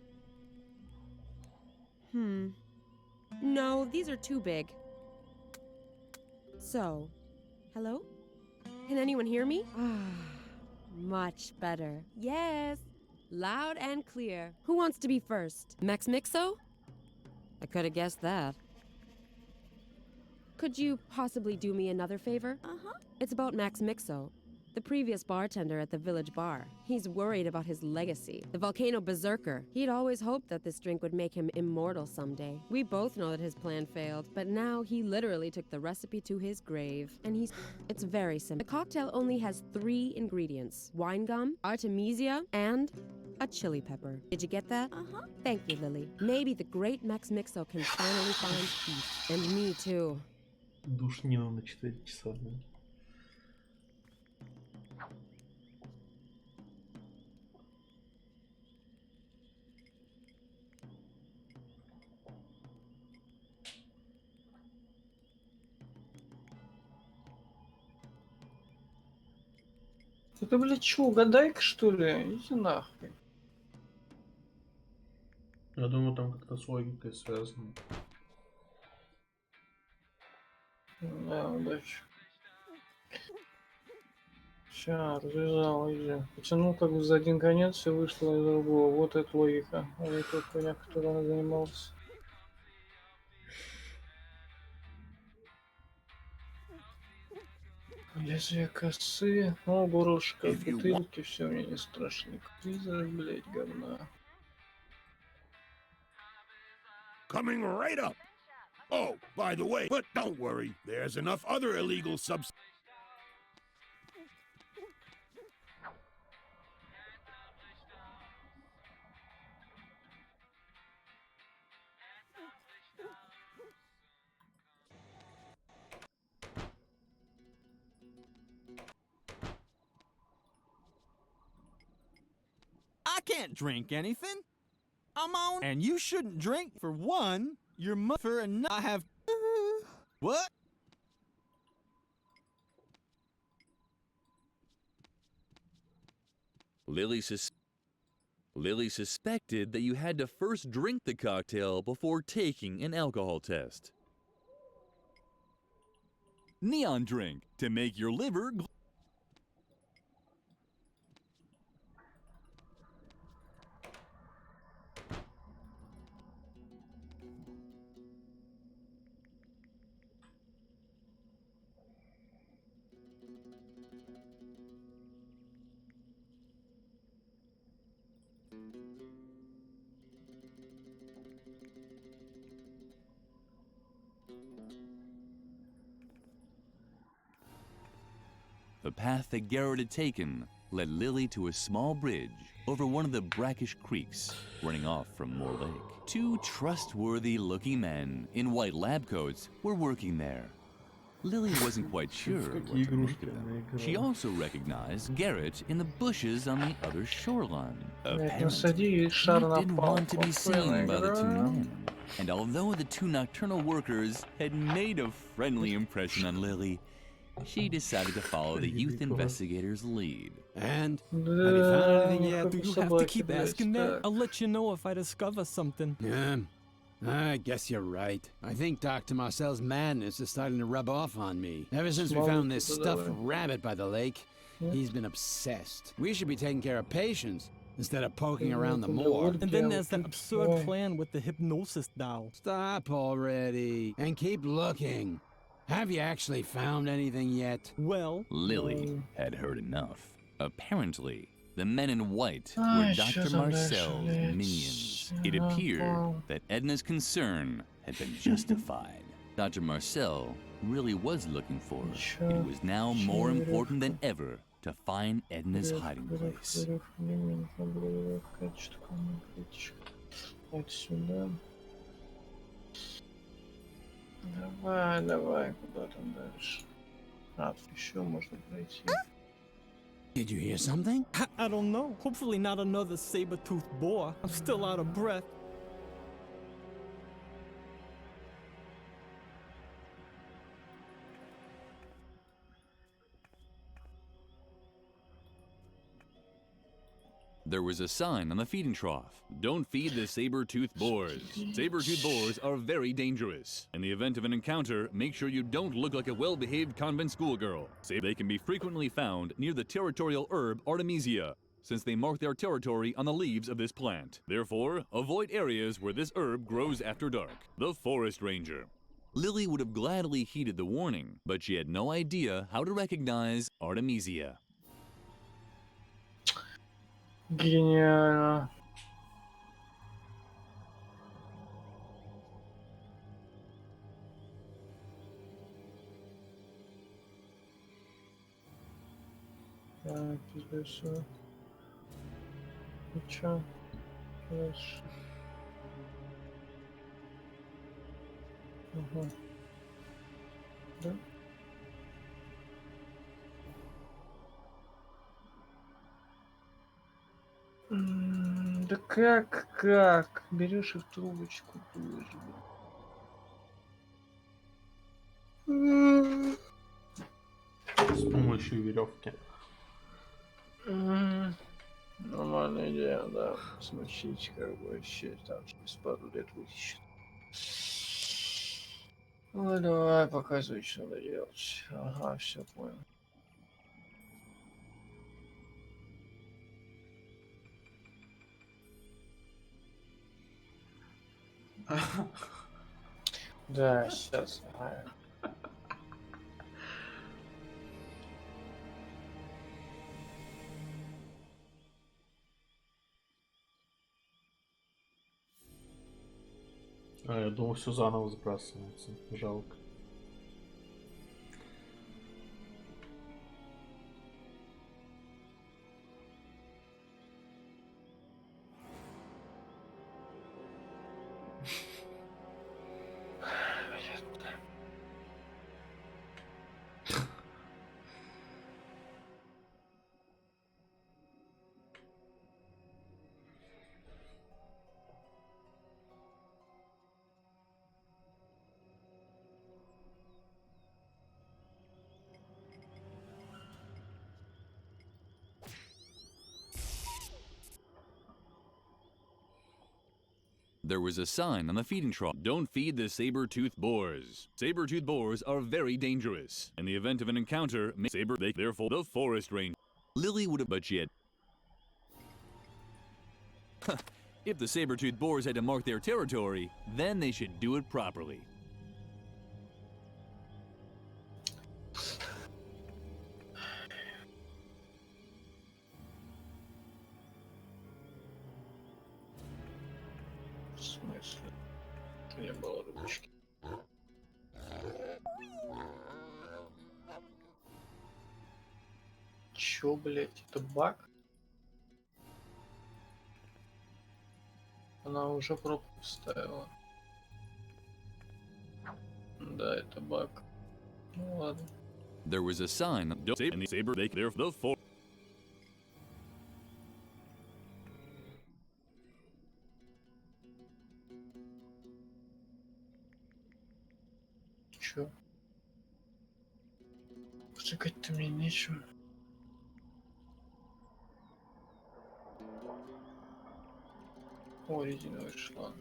No, these are too big. So, hello? Can anyone hear me? Much better. Yes. Loud and clear. Who wants to be first? Max Mixo? I could have guessed that. Could you possibly do me another favor? It's about Max Mixo, the previous bartender at the village bar. He's worried about his legacy, the volcano berserker. He'd always hoped that this drink would make him immortal someday. We both know that his plan failed, but now he literally took the recipe to his grave. And it's very simple. The cocktail only has 3 ingredients: wine gum, artemisia, and a chili pepper. Did you get that? Thank you, Lily. Maybe the great Max Mixo can finally find peace. And me too. Душнина на 4 часа, да? Это, блядь, чё, угадайка, что ли? Иди нахуй. Я думаю, там как-то с логикой связано. Да, удачи. Ща, развязал, иди. Потянул как бы за один конец и вышло из другого. Вот это логика. А не тот хуйня, которой он занимался. Лезвие косы, ну, горлышко, бутылки, все мне не страшно. Призрак, блядь, говна. Coming right up. Oh, by the way, but don't worry, there's enough other illegal subs. I can't drink anything. I'm on. And you shouldn't drink. For one, your mother and I have. What? Lily suspected that you had to first drink the cocktail before taking an alcohol test. Neon drink to make your liver. The path that Garrett had taken led Lily to a small bridge over one of the brackish creeks running off from Moor Lake. 2 trustworthy-looking men in white lab coats were working there. Lily wasn't quite sure what to make of them. She also recognized Garrett in the bushes on the other shoreline. Apparently, he didn't want to be seen by the 2 men. And although the 2 nocturnal workers had made a friendly impression on Lily, she decided to follow the youth investigator's lead. And? Have you found anything yet? Do you have to keep asking that? I'll let you know if I discover something. Yeah, I guess you're right. I think Dr. Marcel's madness is starting to rub off on me. Ever since we found this stuffed rabbit by the lake, he's been obsessed. We should be taking care of patients instead of poking around the moor. And then there's that absurd plan with the hypnosis doll. Stop already and keep looking. Have you actually found anything yet? Well, Lily had heard enough. Apparently, the men in white were Dr. Marcel's minions. It appeared that Edna's concern had been justified. Dr. Marcel really was looking for her. It was now more important than ever to find Edna's hiding place. Вот сюда. Давай, куда там дальше? А, тут еще можно пройти. Did you hear something? I don't know. Hopefully not another saber-toothed boar. I'm still out of breath. There was a sign on the feeding trough. Don't feed the saber-toothed boars. Saber-toothed boars are very dangerous. In the event of an encounter, make sure you don't look like a well-behaved convent schoolgirl. They can be frequently found near the territorial herb Artemisia, since they mark their territory on the leaves of this plant. Therefore, avoid areas where this herb grows after dark. The Forest Ranger. Lily would have gladly heeded the warning, but she had no idea how to recognize Artemisia. Гениально. Так, здесь все. И чё? Дальше. Ага. Да? Да как? Берешь их трубочку тоже. С помощью веревки. Нормальная идея, да. Смочить, как бы, вообще, там, через пару лет вытащит. Ну, давай, показывай, что надо делать. Ага, все понял. Да, сейчас. А, я думал, все заново сбрасывается. Жалко. There was a sign on the feeding trough. Don't feed the saber-toothed boars. Saber-toothed boars are very dangerous. In the event of an encounter, therefore the Forest Ranger. Lily would have, but she had. If the saber-toothed boars had to mark their territory, then they should do it properly. В смысле? Не было ручки. Чё, блять, это баг? Она уже пробку вставила. Да, это баг. Ну ладно. There was a sign. Don't save the saber. They're the four. Чё? Втыкать-то мне нечем. О, резиновый шланг.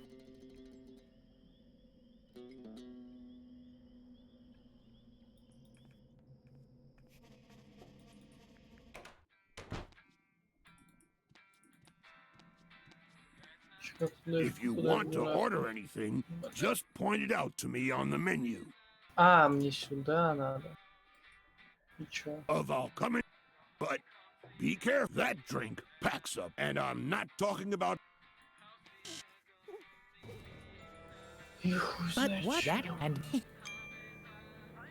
If you want to order anything, just point it out to me on the menu. А, мне сюда надо. И чё? I'll come in, but be careful. That drink packs up, and I'm not talking about. But what? That and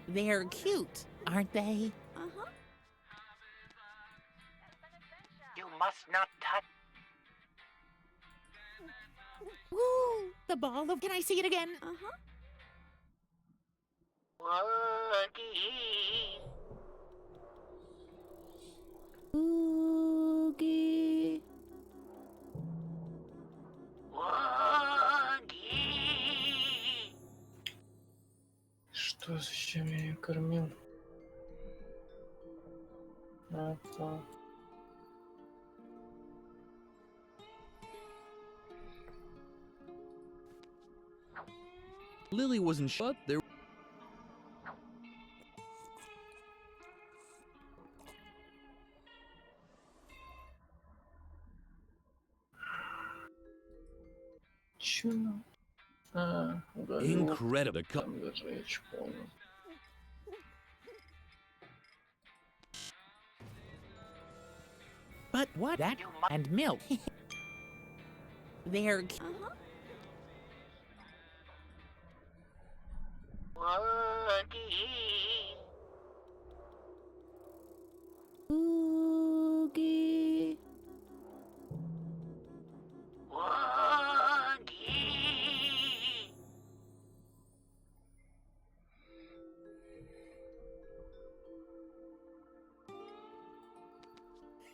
they're cute, aren't they? Uh-huh. must not touch. Ooh, the ball of... Can I see it again? Uh-huh. Woogie. Oogie. Woogie. Что, зачем я ее кормил? Это... Lily wasn't shut there. Чё? Incredible. Там даже я чё помню. But what? That and milk. They're... Uh-huh. Woogie. Oogie. Woogie.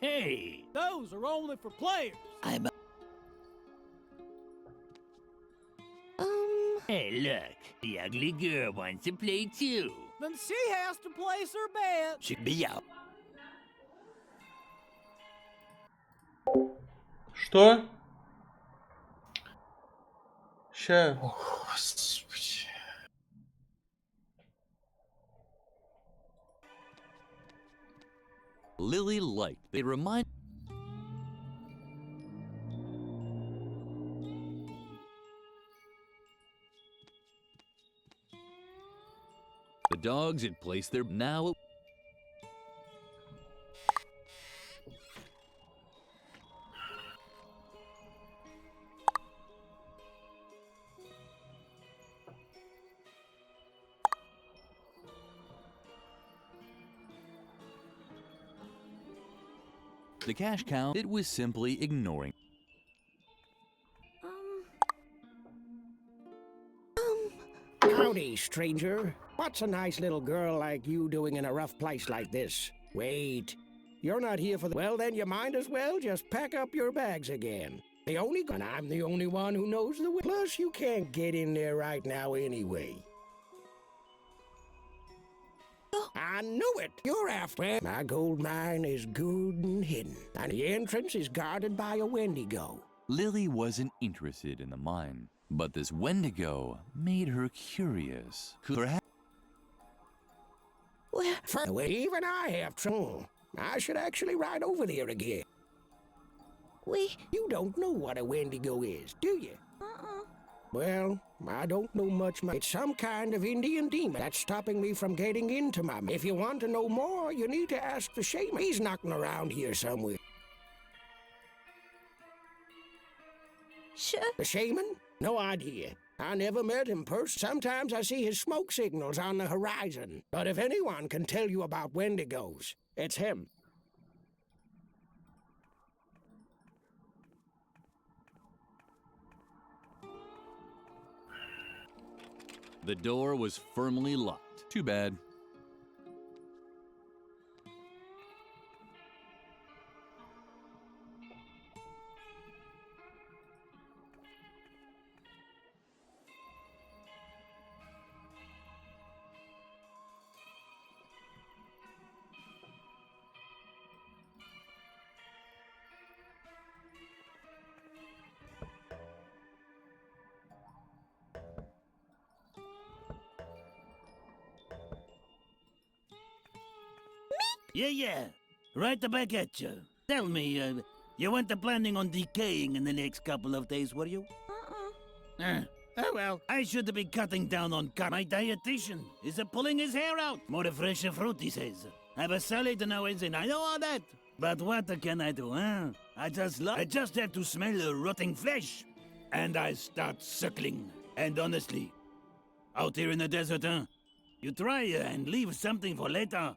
Hey, those are only for players. Hey, look. The ugly girl wants to play too. Then she has to place her bet. She'd be out. Что? Ща. Господи. Lily liked. They remind. The dogs had placed their now. The cash cow, it was simply ignoring. Howdy, stranger. What's a nice little girl like you doing in a rough place like this? Wait, you're not here for the... Well, then you might as well just pack up your bags again. And I'm the only one who knows the way. Plus, you can't get in there right now anyway. I knew it! You're after... Well, my gold mine is good and hidden, and the entrance is guarded by a Wendigo. Lily wasn't interested in the mine, but this Wendigo made her curious. Perhaps... Well, even I have trouble. I should actually ride over there again. You don't know what a Wendigo is, do you? Well, I don't know much. It's some kind of Indian demon that's stopping me from getting into my... If you want to know more, you need to ask the shaman. He's knocking around here somewhere. The shaman? No idea. I never met him personally. Sometimes I see his smoke signals on the horizon. But if anyone can tell you about Wendigos, it's him. The door was firmly locked. Too bad. Yeah. Right back at you. Tell me, you weren't planning on decaying in the next couple of days, were you? Oh well, I should be cutting down on My dietitian is pulling his hair out. More fresh fruit, he says. Have a salad now and then. I know all that. But what can I do, huh? I just have to smell rotting flesh. And I start suckling. And honestly, out here in the desert, you try and leave something for later.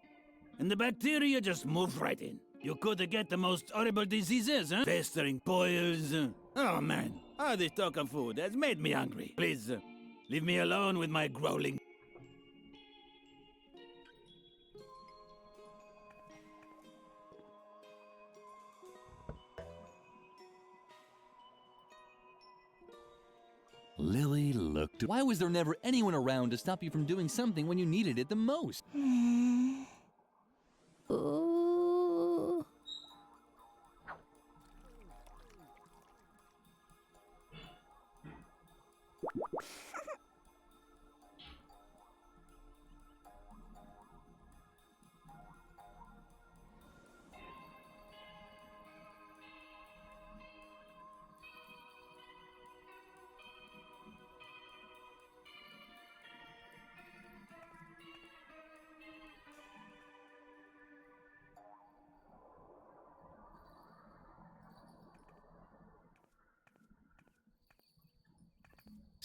And the bacteria just move right in. You could get the most horrible diseases, huh? Festering boils. Oh man, all this talk of food has made me hungry. Please, leave me alone with my growling. Lily looked. Why was there never anyone around to stop you from doing something when you needed it the most? Ooh.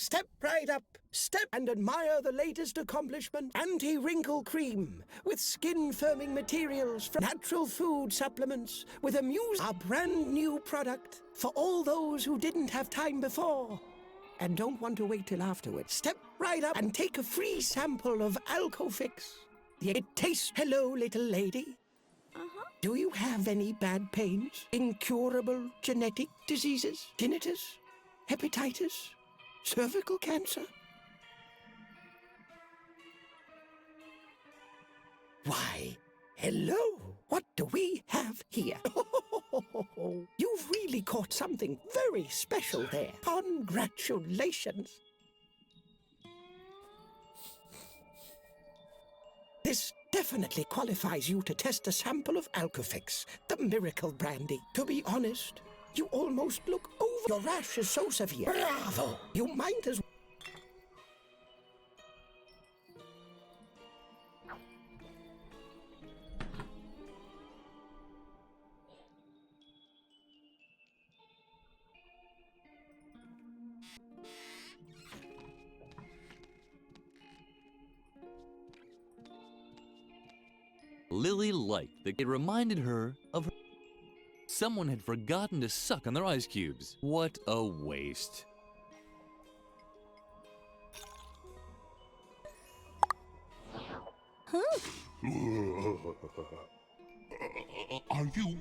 Step right up, step and admire the latest accomplishment. Anti-wrinkle cream with skin-firming materials from natural food supplements with a brand new product for all those who didn't have time before and don't want to wait till afterwards. Step right up and take a free sample of Alcofix. It tastes... Hello, little lady. Do you have any bad pains? Incurable genetic diseases? Tinnitus? Hepatitis? Cervical cancer? Why, hello! What do we have here? You've really caught something very special there. Congratulations! This definitely qualifies you to test a sample of Alcofix, the miracle brandy. To be honest, you almost look over. Your rash is so severe. Bravo! You might as Lily liked that it reminded her of her. Someone had forgotten to suck on their ice cubes. What a waste. Are you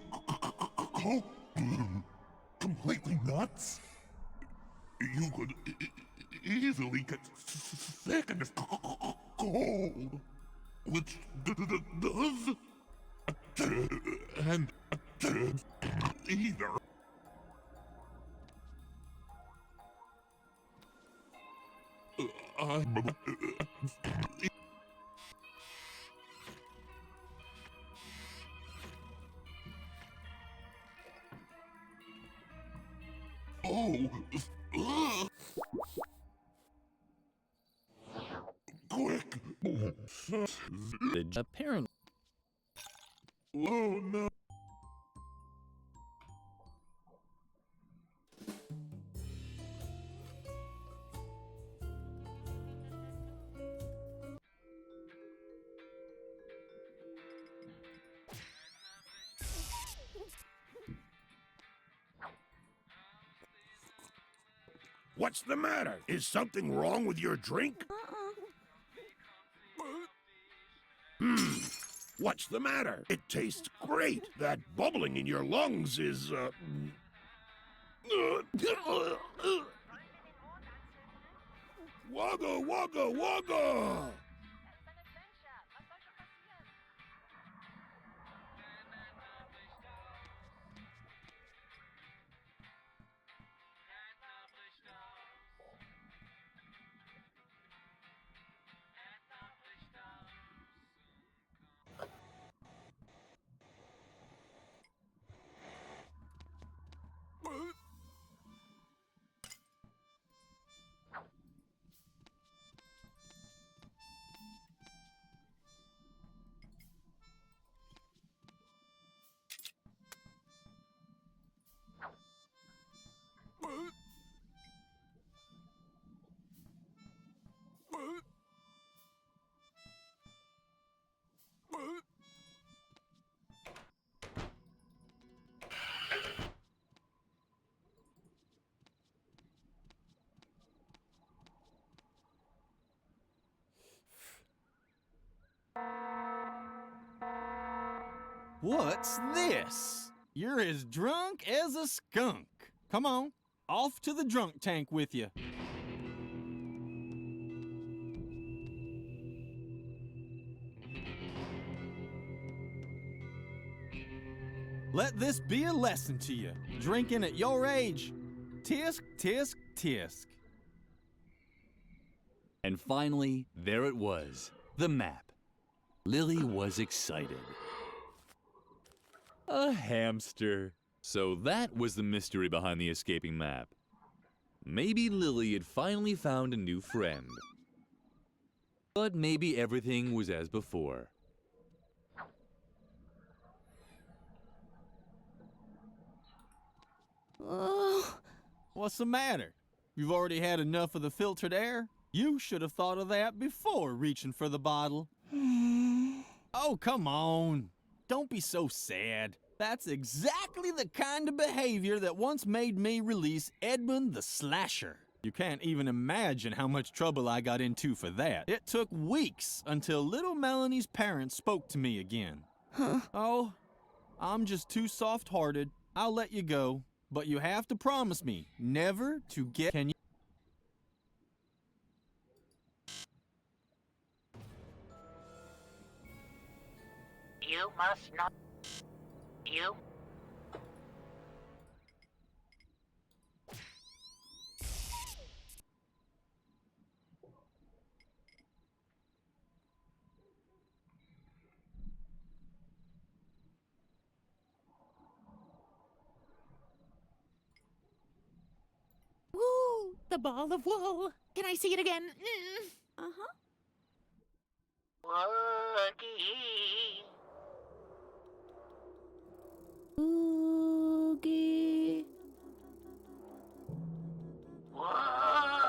completely nuts? You could easily get sick in this cold, which does and either. Quick! Apparently. Oh no! What's the matter? Is something wrong with your drink? What's the matter? It tastes great. That bubbling in your lungs is, Wagga, wagga, wagga! What's this? You're as drunk as a skunk. Come on, off to the drunk tank with you. Let this be a lesson to you. Drinking at your age. Tisk, tisk, tisk. And finally, there it was, the map. Lily was excited. A hamster. So that was the mystery behind the escaping map. Maybe Lily had finally found a new friend. But maybe everything was as before. What's the matter? You've already had enough of the filtered air? You should have thought of that before reaching for the bottle. Oh, come on. Don't be so sad. That's exactly the kind of behavior that once made me release Edmund the Slasher. You can't even imagine how much trouble I got into for that. It took weeks until little Melanie's parents spoke to me again. Oh, I'm just too soft-hearted. I'll let you go, but you have to promise me never to get... Can you... You must not... You... Woo! The ball of wool. Can I see it again? Uh-huh. Woogie. Oogie. Woogie.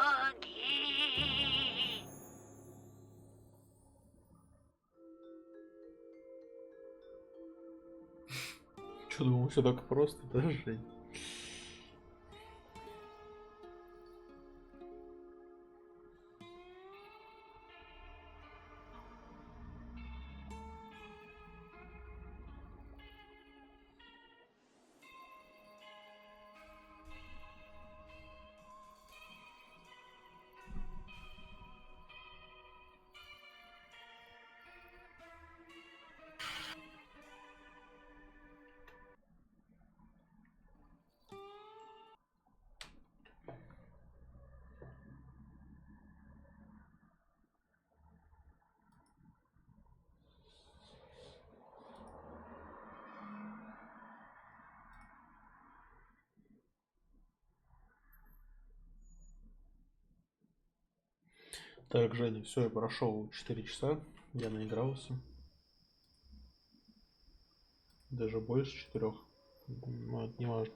Что, думал, все так просто, да, Жень? Так, Женя, все, я прошел 4 часа, я наигрался. Даже больше 4, но это не важно.